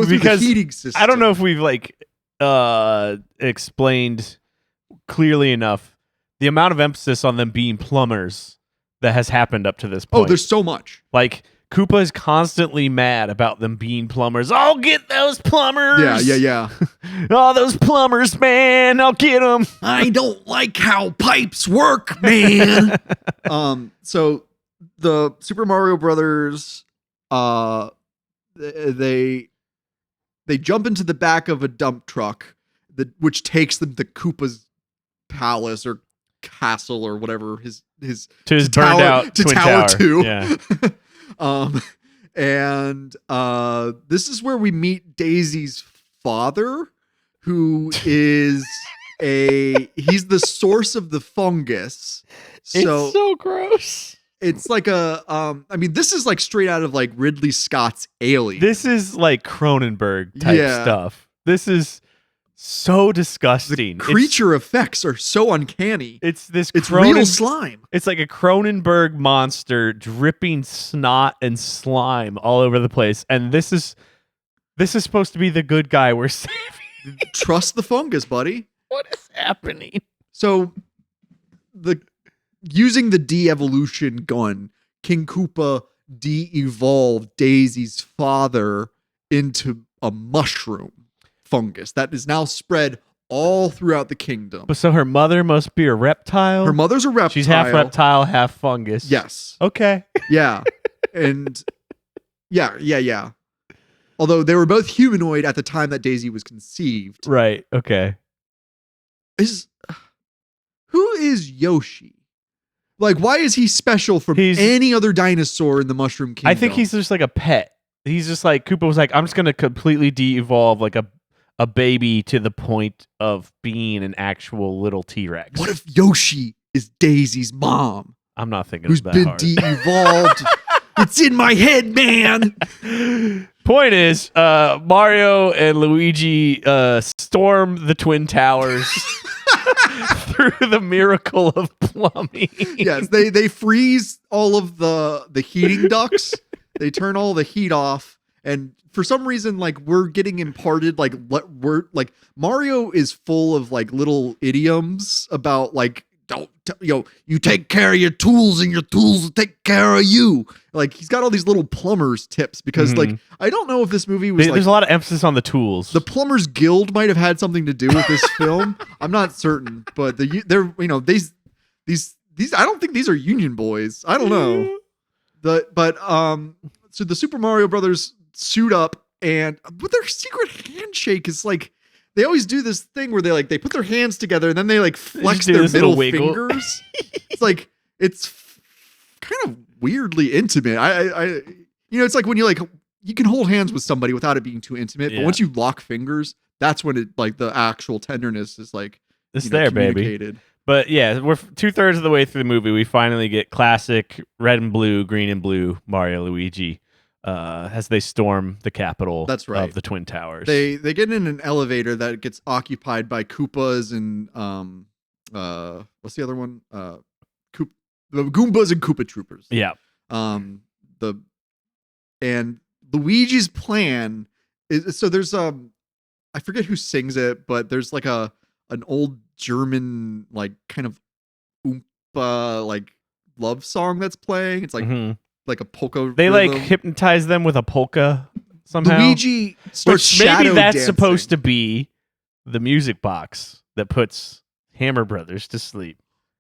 through Because the heating system. I don't know if we've explained clearly enough the amount of emphasis on them being plumbers that has happened up to this point. Oh, there's so much. Like Koopa is constantly mad about them being plumbers. I'll get those plumbers. Yeah. Oh, those plumbers, man. I'll get them. I don't like how pipes work, man. So the Super Mario Brothers, they jump into the back of a dump truck, which takes them to Koopa's palace or castle or whatever his To his tower, burned out to Twin Tower 2. Yeah. And this is where we meet Daisy's father, who is he's the source of the fungus. So it's so gross. it's like this is like straight out of like Ridley Scott's Alien. This is like Cronenberg type stuff. This is so disgusting. Creature effects are so uncanny. It's real slime. It's like a Cronenberg monster dripping snot and slime all over the place. And this is supposed to be the good guy we're saving. Trust the fungus, buddy. What is happening? So using the de-evolution gun, King Koopa de-evolved Daisy's father into a mushroom fungus that is now spread all throughout the kingdom. So her mother must be a reptile? Her mother's a reptile. She's half reptile, half fungus. Yes. Okay. Yeah. And yeah. Although they were both humanoid at the time that Daisy was conceived. Right. Okay. Who is Yoshi? Like, why is he special from any other dinosaur in the Mushroom Kingdom? I think he's just like a pet. He's just like, Koopa was like, I'm just going to completely de-evolve like a baby to the point of being an actual little T-Rex. What if Yoshi is Daisy's mom? I'm not thinking who's of that been hard. de-evolved. It's in my head, man. Point is, Mario and Luigi storm the Twin Towers through the miracle of plumbing. Yes, they freeze all of the heating ducts. They turn all the heat off, and for some reason, like we're getting imparted, like we're like Mario is full of like little idioms about like you take care of your tools and your tools will take care of you. Like he's got all these little plumbers tips because like I don't know if this movie was There's a lot of emphasis on the tools. The Plumbers Guild might have had something to do with this film. I'm not certain, but they're these I don't think these are Union boys. I don't know. So the Super Mario Brothers suit up, and but their secret handshake is like they always do this thing where they put their hands together and then they like flex their middle fingers. It's kind of weirdly intimate. I it's like when you can hold hands with somebody without it being too intimate, but once you lock fingers, that's when it like the actual tenderness is like it's there, baby. But yeah, we're 2/3 of the way through the movie. We finally get classic red and blue, green and blue Mario Luigi as they storm the capital of the Twin Towers. They get in an elevator that gets occupied by Koopas and what's the other one? The Goombas and Koopa Troopers. Yeah. And Luigi's plan is so there's I forget who sings it, but there's like an old German like kind of oompa like love song that's playing. It's like like a polka. They rhythm. like hypnotize them with a polka somehow. Luigi starts shadow maybe that's dancing. supposed to be the music box that puts Hammer Brothers to sleep.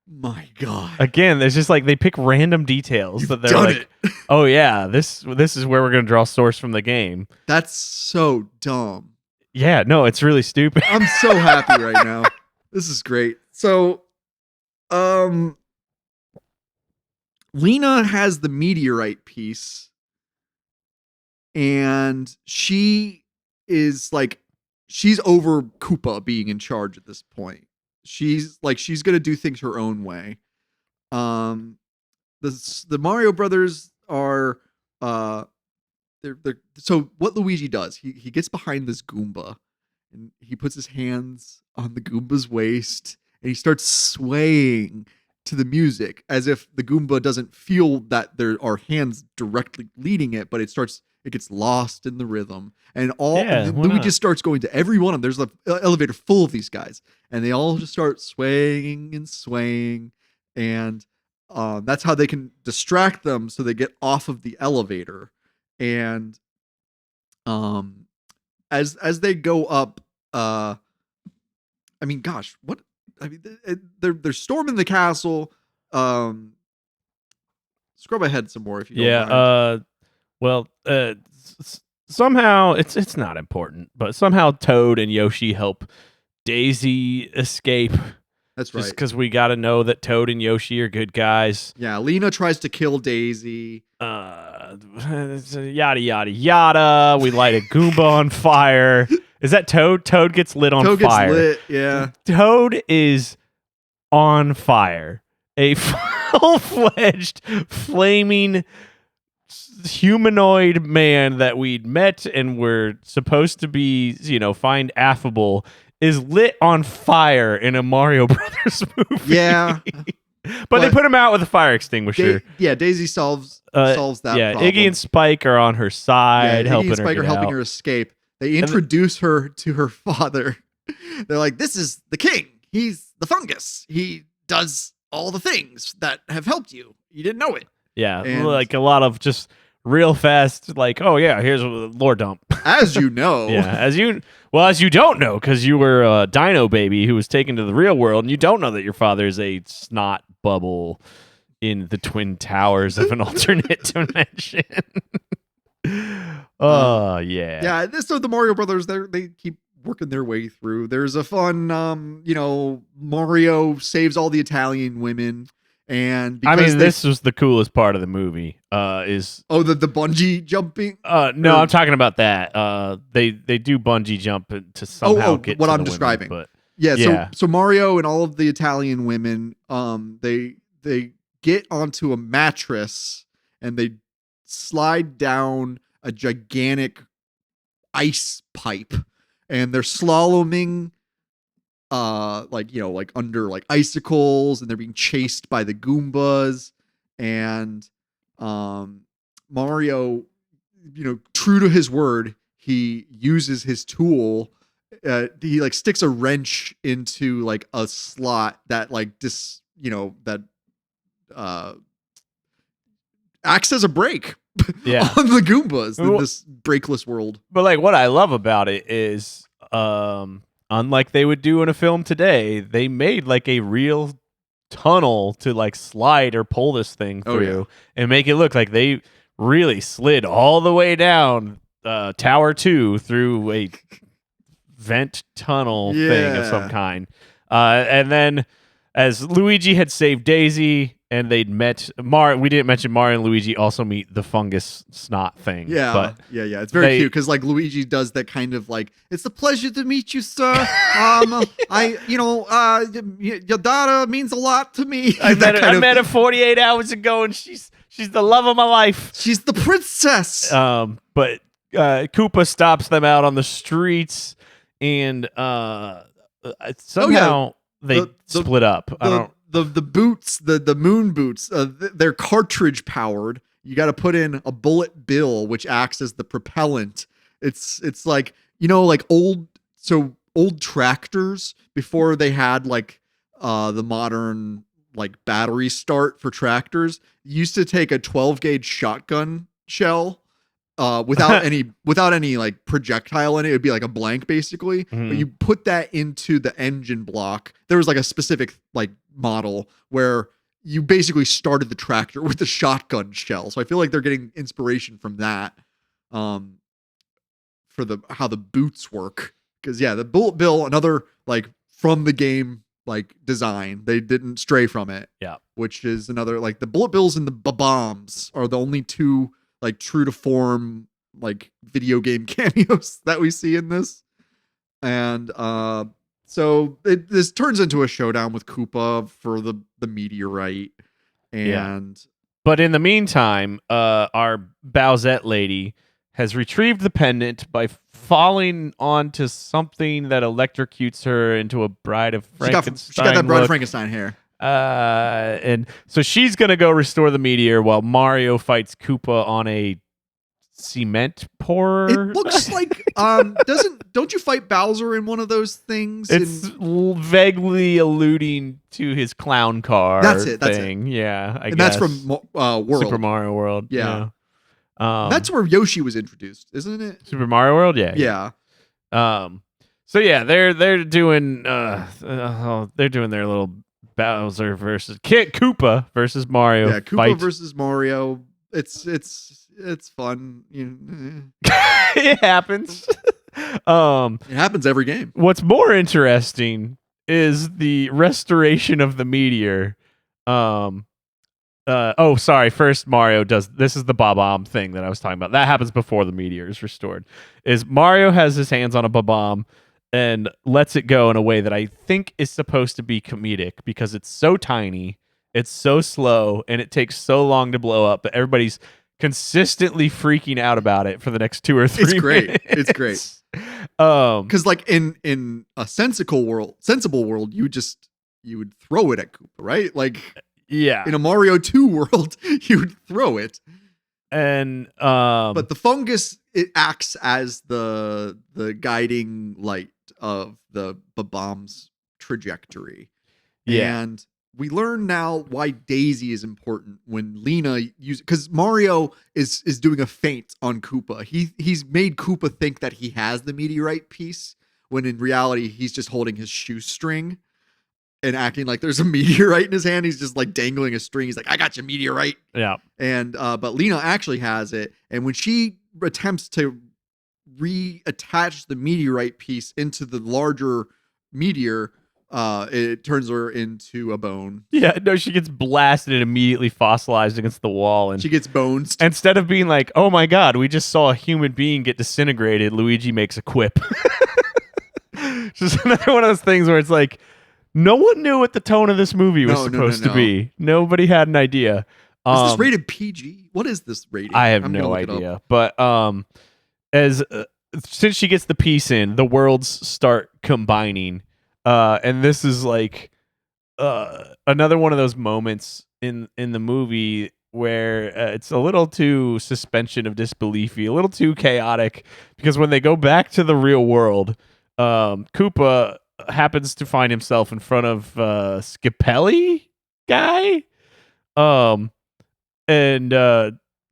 My God! Again, there's just like they pick random details that they're like, "Oh yeah, this is where we're gonna draw source from the game." That's so dumb. Yeah, no, it's really stupid. I'm so happy right now. This is great. So, Lena has the meteorite piece, and she is like, she's over Koopa being in charge at this point. She's gonna do things her own way. The Mario Brothers are so what Luigi does, he gets behind this Goomba and he puts his hands on the Goomba's waist and he starts swaying to the music as if the Goomba doesn't feel that there are hands directly leading it, but it gets lost in the rhythm. And Luigi just starts going to every one of them. There's an elevator full of these guys and they all just start swaying and swaying, and that's how they can distract them so they get off of the elevator. And as they go up, I mean, gosh, what? I mean, they're storming the castle. Scrub ahead some more if you don't mind. Well, somehow it's not important, but somehow Toad and Yoshi help Daisy escape. That's right. Just because we got to know that Toad and Yoshi are good guys. Yeah, Lena tries to kill Daisy. Yada yada yada. We light a Goomba on fire. Is that Toad? Toad gets lit on fire. Toad gets lit, yeah. Toad is on fire. A full-fledged, flaming humanoid man that we'd met and were supposed to be, find affable, is lit on fire in a Mario Brothers movie. Yeah. But they put him out with a fire extinguisher. Daisy solves that problem. Iggy and Spike are on her side, helping her. Iggy and Spike are helping her escape. They introduce her to her father. They're like, "This is the king. He's the fungus. He does all the things that have helped you. You didn't know it." Yeah, like a lot of just real fast, like, "Oh yeah, here's a lore dump." As you know. Yeah, as you don't know, because you were a dino baby who was taken to the real world, and you don't know that your father is a snot bubble in the Twin Towers of an alternate dimension. Oh, yeah. Yeah, so the Mario Brothers, they keep working their way through. There's a fun, Mario saves all the Italian women. And this was the coolest part of the movie. The bungee jumping? No, I'm talking about that. They do bungee jump to somehow get what to I'm the describing. Women, yeah. So Mario and all of the Italian women, they get onto a mattress and they slide down a gigantic ice pipe, and they're slaloming like like under like icicles, and they're being chased by the Goombas, and Mario, true to his word, he uses his tool. He like sticks a wrench into like a slot that like that acts as a brake Yeah. on the Goombas in this brakeless world. But like what I love about it is unlike they would do in a film today, they made like a real tunnel to like slide or pull this thing through and make it look like they really slid all the way down Tower 2 through a vent tunnel thing of some kind. And then as Luigi had saved Daisy and they'd met Mario, we didn't mention Mario and Luigi also meet the fungus snot thing. Yeah, it's very cute because like Luigi does that kind of like, it's a pleasure to meet you, sir. Your daughter means a lot to me. I met her 48 hours ago, and she's the love of my life. She's the princess. But Koopa stops them out on the streets, and somehow they split up. The boots, the moon boots, they're cartridge powered. You got to put in a bullet bill, which acts as the propellant. It's like like old tractors before they had like the modern like battery start for tractors. You used to take a 12 gauge shotgun shell without any like projectile in it. It'd be like a blank basically. Mm-hmm. But you put that into the engine block. There was like a specific like model where you basically started the tractor with the shotgun shell. So I feel like they're getting inspiration from that for how the boots work. Because the bullet bill, another like from the game like design, they didn't stray from it. Yeah, which is another like the bullet bills and the bombs are the only two like true to form like video game cameos that we see in this. And so this turns into a showdown with Koopa for the meteorite. And but in the meantime, our Bowsette lady has retrieved the pendant by falling onto something that electrocutes her into a Bride of Frankenstein. She got that Bride of Frankenstein hair. And so she's gonna go restore the meteor while Mario fights Koopa on a cement pourer. It looks like don't you fight Bowser in one of those things? It's vaguely alluding to his clown car. That's it. Yeah, I guess. And that's from World. Super Mario World. Yeah. That's where Yoshi was introduced, isn't it? Super Mario World. Yeah. Yeah. So yeah, they're doing their little Bowser versus Koopa versus Mario. Yeah, Koopa fight. versus Mario. It's fun. It happens. It happens every game. What's more interesting is the restoration of the meteor. First Mario does this is the Bob-omb thing that I was talking about. That happens before the meteor is restored. Is Mario has his hands on a Bob-omb and lets it go in a way that I think is supposed to be comedic because it's so tiny, it's so slow, and it takes so long to blow up that everybody's consistently freaking out about it for the next 2 or 3 It's great. minutes. It's great. Because like in a sensible world, you would throw it at Koopa, right? Like in a Mario 2 world, you would throw it. And but the fungus, it acts as the guiding light of the bomb's trajectory. Yeah. And we learn now why Daisy is important when Lena uses, because Mario is doing a feint on Koopa. He's made Koopa think that he has the meteorite piece when in reality he's just holding his shoestring and acting like there's a meteorite in his hand. He's just like dangling a string. He's like, I got your meteorite. Yeah. And but Lena actually has it, and when she attempts to reattach the meteorite piece into the larger meteor, it turns her into a bone. Yeah, no, she gets blasted and immediately fossilized against the wall. And she gets bones. Instead of being like, oh my God, we just saw a human being get disintegrated, Luigi makes a quip. Just another one of those things where it's like, no one knew what the tone of this movie was supposed to be. Nobody had an idea. Is this rated PG? What is this rating? I have no idea. But since she gets the piece in, the worlds start combining. And this is like another one of those moments in the movie where it's a little too suspension of disbeliefy, a little too chaotic, because when they go back to the real world, Koopa happens to find himself in front of Scapelli guy, and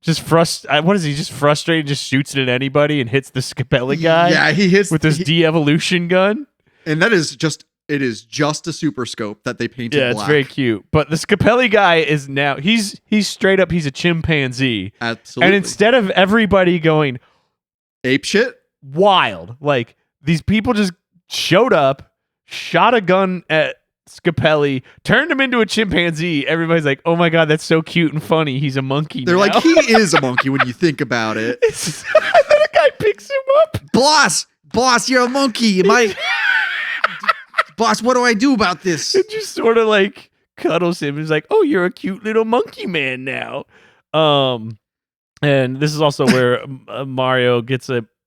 just what is he? Just frustrated, just shoots it at anybody and hits the Scapelli guy. Yeah, he hits with his de-evolution gun. And that is just a super scope that they painted black. It's very cute. But the Scapelli guy is now he's straight up, he's a chimpanzee. Absolutely. And instead of everybody going ape shit wild, like these people just showed up, shot a gun at Scapelli, turned him into a chimpanzee. Everybody's like, "Oh my god, that's so cute and funny. He's a monkey." They're now. like, he is a monkey when you think about it. And then a guy picks him up. Boss, you're a monkey. Boss, what do I do about this? It just sort of like cuddles him. He's like, "Oh, you're a cute little monkey man now." And this is also where Mario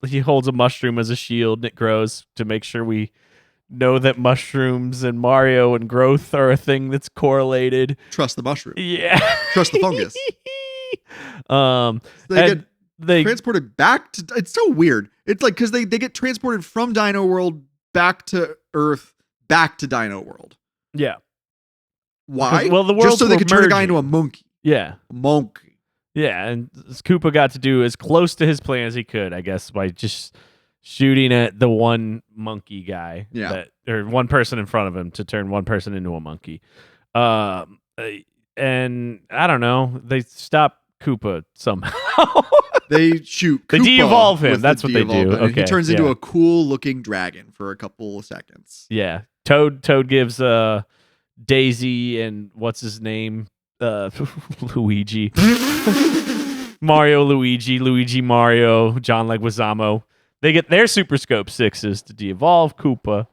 he holds a mushroom as a shield and it grows to make sure we know that mushrooms and Mario and growth are a thing that's correlated. Trust the mushroom. Yeah. Trust the fungus. They get transported back to. It's so weird. It's like because they get transported from Dino World back to Earth, back to Dino World. Yeah. Why? Well, the world just so they could turn a guy into a monkey. Yeah. A monkey. Yeah, and Koopa got to do as close to his plan as he could, I guess, by just shooting at the one monkey guy. Yeah. Or one person in front of him to turn one person into a monkey. And I don't know. They stop Koopa somehow. They shoot Koopa. They de-evolve him. with That's the what they do. de-evolve gun, and he Okay, turns into a cool looking dragon for a couple of seconds. Yeah. Toad gives Daisy and what's his name? Luigi. Luigi, Mario, John Leguizamo. They get their Super Scope 6s to de-evolve Koopa.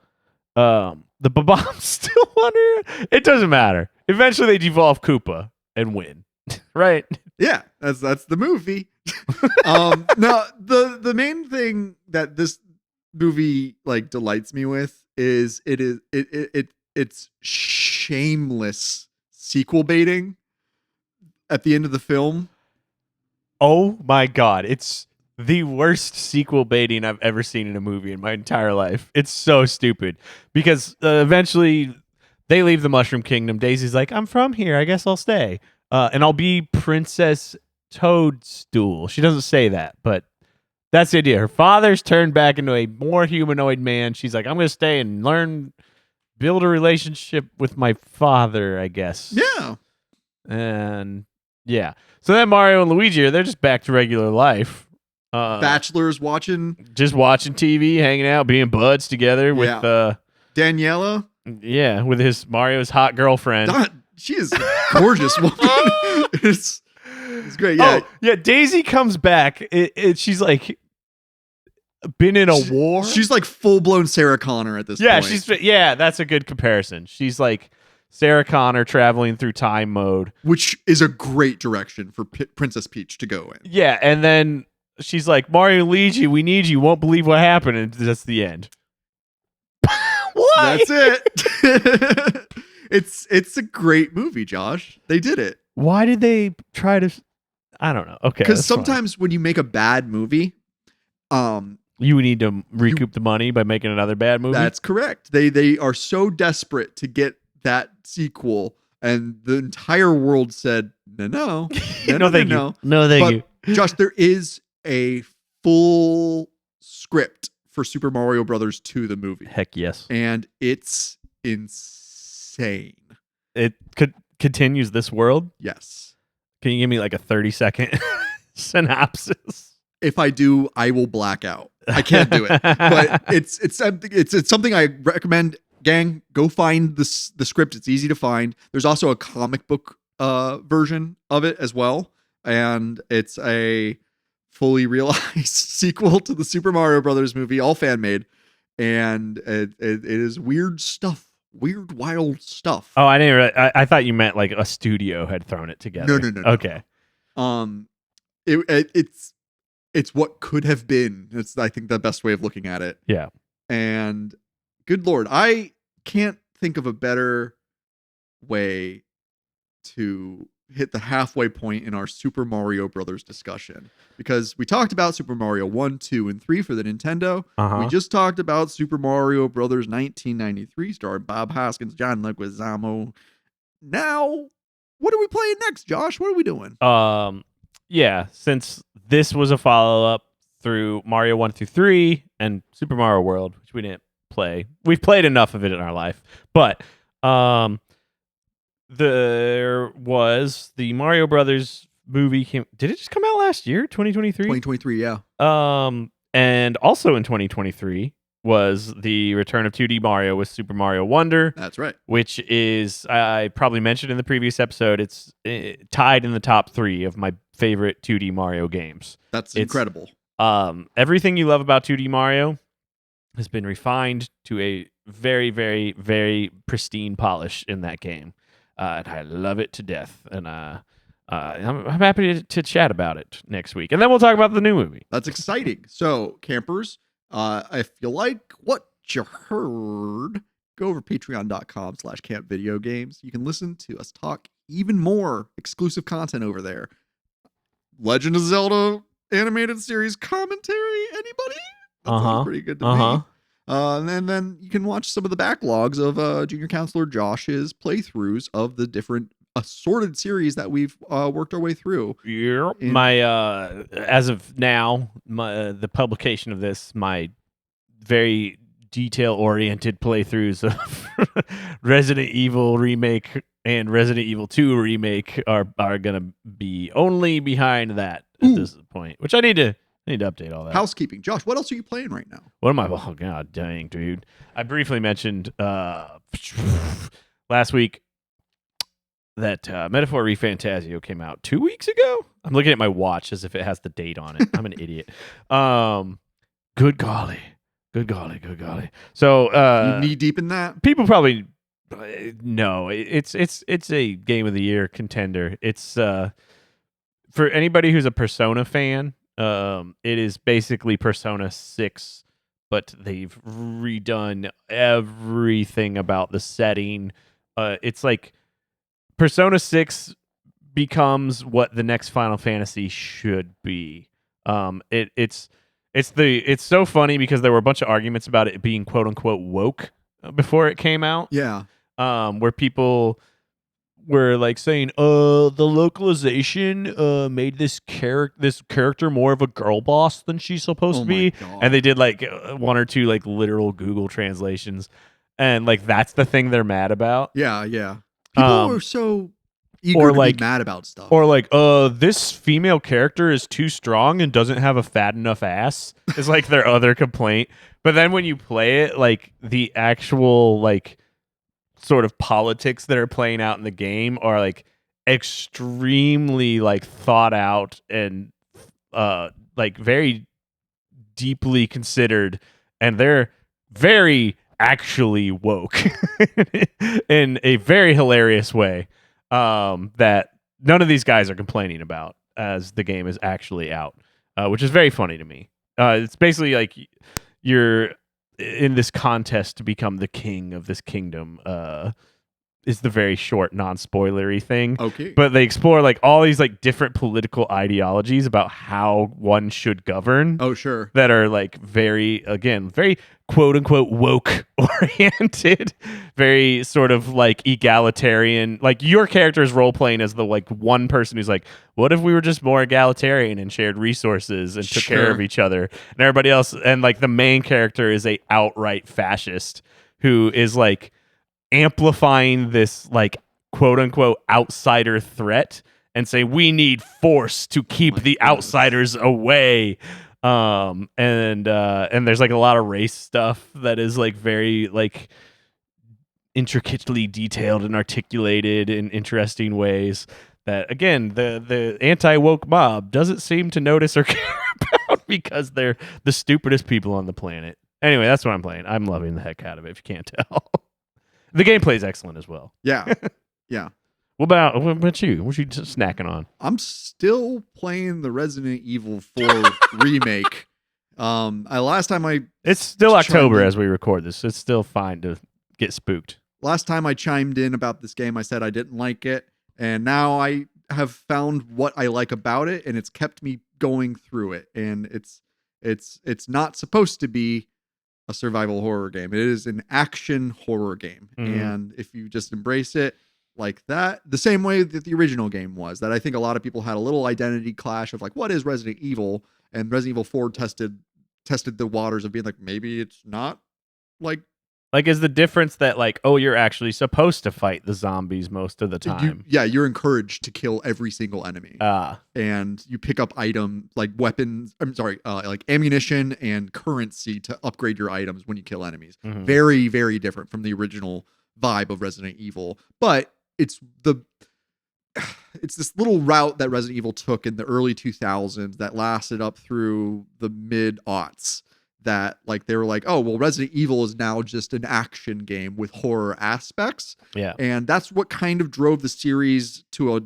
The Bob-ombs still wonder. It doesn't matter. Eventually they de-evolve Koopa and win. Right? Yeah, that's the movie. No, the main thing that this movie like delights me with is it's shameless sequel baiting at the end of the film. Oh my god, it's the worst sequel baiting I've ever seen in a movie in my entire life. It's so stupid because eventually they leave the Mushroom Kingdom. Daisy's like, "I'm from here. I guess I'll stay. And I'll be Princess Toadstool." She doesn't say that, but that's the idea. Her father's turned back into a more humanoid man. She's like, "I'm going to stay and build a relationship with my father, I guess." Yeah. And yeah. So then Mario and Luigi they're just back to regular life. Bachelors just watching TV, hanging out, being buds together with Daniela. Yeah, with Mario's hot girlfriend. She is a gorgeous woman. It's great. Yeah. Oh, yeah. Daisy comes back. She's like been in a war. She's like full blown Sarah Connor at this point. That's a good comparison. She's like Sarah Connor traveling through time mode, which is a great direction for Princess Peach to go in. Yeah, and then she's like, "Mario, Luigi, we need you. Won't believe what happened," and that's the end. What? That's it. It's a great movie, Josh. They did it. Why did they try to? I don't know. Okay, because sometimes when you make a bad movie, you need to recoup the money by making another bad movie. That's correct. They are so desperate to get that sequel, and the entire world said no, thank you. Josh, there is a full script for Super Mario Brothers 2, the movie. Heck yes, and it's insane. It continues this world. Yes. Can you give me like a 30-second synopsis? If I do, I will black out. I can't do it. But it's something I recommend. Gang, go find the script. It's easy to find. There's also a comic book version of it as well, and it's a fully realized sequel to the Super Mario Brothers movie, all fan made, and it is weird stuff. Weird, wild stuff. Oh, I didn't. I thought you meant like a studio had thrown it together. No. Okay. It's what could have been. It's I think the best way of looking at it. Yeah. And good Lord, can't think of a better way to hit the halfway point in our Super Mario Brothers discussion, because we talked about Super Mario 1, 2, and 3 for the Nintendo. We just talked about Super Mario Brothers 1993, starring Bob Hoskins, John Leguizamo. Now, what are we playing next, Josh? What are we doing? Yeah, since this was a follow-up through Mario 1 through 3 and Super Mario World, which we didn't play. We've played enough of it in our life. But there was the Mario Brothers movie did it just come out last year, 2023? 2023, yeah. And also in 2023 was the return of 2D Mario with Super Mario Wonder. That's right. Which is, I probably mentioned in the previous episode, it's tied in the top 3 of my favorite 2D Mario games. That's incredible. Everything you love about 2D Mario has been refined to a very, very, very pristine polish in that game. And I love it to death. And I'm happy to chat about it next week. And then we'll talk about the new movie. That's exciting. So, campers, if you like what you heard, go over patreon.com/campvideogames. You can listen to us talk even more exclusive content over there. Legend of Zelda animated series commentary. Anybody? That sounds pretty good to me. And then you can watch some of the backlogs of Junior Counselor Josh's playthroughs of the different assorted series that we've worked our way through. Yeah. My as of now, the publication of this, my very detail-oriented playthroughs of Resident Evil Remake and Resident Evil 2 Remake are gonna be only behind that at this point, which I need to update all that. Housekeeping. Josh, what else are you playing right now? What am I? Oh, god dang, dude. I briefly mentioned last week that Metaphor ReFantasio came out 2 weeks ago. I'm looking at my watch as if it has the date on it. I'm an idiot. Good golly. So you knee deep in that? People probably no. It's a Game of the Year contender. It's for anybody who's a Persona fan. It is basically Persona 6, but they've redone everything about the setting. It's like Persona 6 becomes what the next Final Fantasy should be. It's so funny because there were a bunch of arguments about it being quote unquote woke before it came out. Yeah. Where people were like saying, the localization made this character more of a girl boss than she's supposed to be. And they did like one or two like literal Google translations, and like that's the thing they're mad about. Yeah. People are so eager to be mad about stuff. Or like, this female character is too strong and doesn't have a fat enough ass is like their other complaint. But then when you play it, like the actual like sort of politics that are playing out in the game are like extremely like thought out and like very deeply considered, and they're very actually woke in a very hilarious way that none of these guys are complaining about as the game is actually out, which is very funny to me. It's basically like you're in this contest to become the king of this kingdom, is the very short non-spoilery thing. Okay. But they explore like all these like different political ideologies about how one should govern. Oh, sure. That are like very quote unquote woke oriented, very sort of like egalitarian. Like your character is role playing as the like one person who's like, what if we were just more egalitarian and shared resources and took care of each other, and everybody else, and like the main character is a outright fascist who is like amplifying this like quote unquote outsider threat and say we need force to keep the outsiders away. And there's like a lot of race stuff that is like very like intricately detailed and articulated in interesting ways that again the anti-woke mob doesn't seem to notice or care about because they're the stupidest people on the planet. Anyway, that's what I'm playing. I'm loving the heck out of it, if you can't tell. The gameplay is excellent as well. Yeah. What about you? What you snacking on? I'm still playing the Resident Evil 4 remake. It's still October as we record this. It's still fine to get spooked. Last time I chimed in about this game, I said I didn't like it, and now I have found what I like about it, and it's kept me going through it. And it's not supposed to be a survival horror game. It is an action horror game. And if you just embrace it like that, the same way that the original game was, that I think a lot of people had a little identity clash of like, what is Resident Evil? And Resident Evil 4 tested the waters of being like, maybe it's not like is the difference that like, oh, you're actually supposed to fight the zombies most of the time? you're encouraged to kill every single enemy. And you pick up item like weapons. I'm sorry, like ammunition and currency to upgrade your items when you kill enemies. Very, very different from the original vibe of Resident Evil. But it's this little route that Resident Evil took in the early 2000s that lasted up through the mid-aughts. That like they were like, oh well, Resident Evil is now just an action game with horror aspects. Yeah. And that's what kind of drove the series to a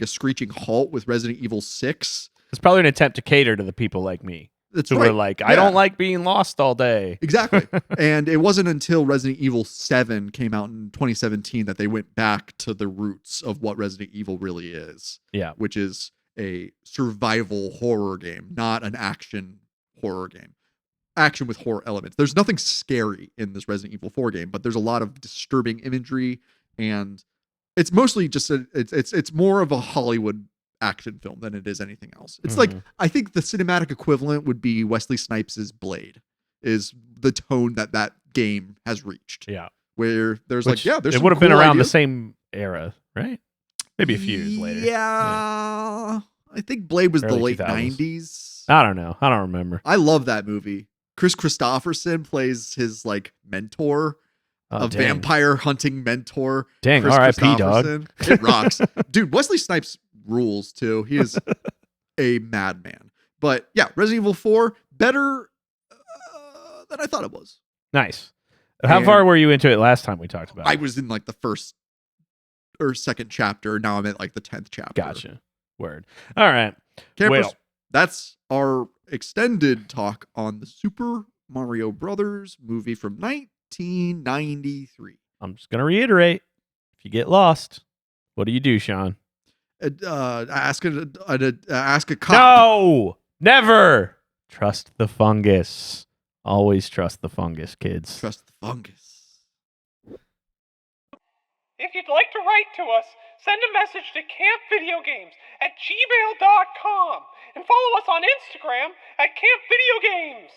screeching halt with Resident Evil 6. It's probably an attempt to cater to the people like me. That's who right. were like, I don't like being lost all day. Exactly. And it wasn't until Resident Evil 7 came out in 2017 that they went back to the roots of what Resident Evil really is. Yeah. Which is a survival horror game, not an action horror game. Action with horror elements. There's nothing scary in this Resident Evil 4 game, but there's a lot of disturbing imagery, and it's mostly just it's more of a Hollywood action film than it is anything else. It's like, I think the cinematic equivalent would be Wesley Snipes' Blade, is the tone that game has reached. Yeah. Where there's there's it would have been around the same era, right? Maybe a few years later. Yeah. I think Blade was Early the late 2000s. 90s. I don't know. I don't remember. I love that movie. Chris Christopherson plays his like mentor, Oh, dang. vampire hunting mentor. Dang, Chris R.I.P. dog. Christopherson. It rocks. Dude, Wesley Snipes rules too. He is a madman. But yeah, Resident Evil 4, better than I thought it was. Nice. How And far were you into it last time we talked about it? I was in like the first or second chapter. Now I'm at like the 10th chapter. Gotcha. Word. All right. Campers, Well. that's our extended talk on the Super Mario Brothers movie from 1993. I'm just going to reiterate. If you get lost, what do you do, Sean? Ask a cop. No! Never! Trust the fungus. Always trust the fungus, kids. Trust the fungus. If you'd like to write to us, send a message to campvideogames@gmail.com and follow us on Instagram @campvideogames.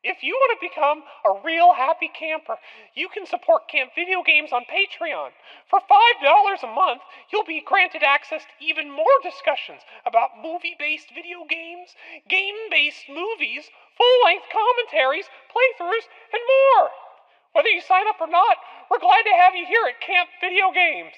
If you want to become a real happy camper, you can support Camp Video Games on Patreon. For $5 a month, you'll be granted access to even more discussions about movie-based video games, game-based movies, full-length commentaries, playthroughs, and more. Whether you sign up or not, we're glad to have you here at Camp Video Games.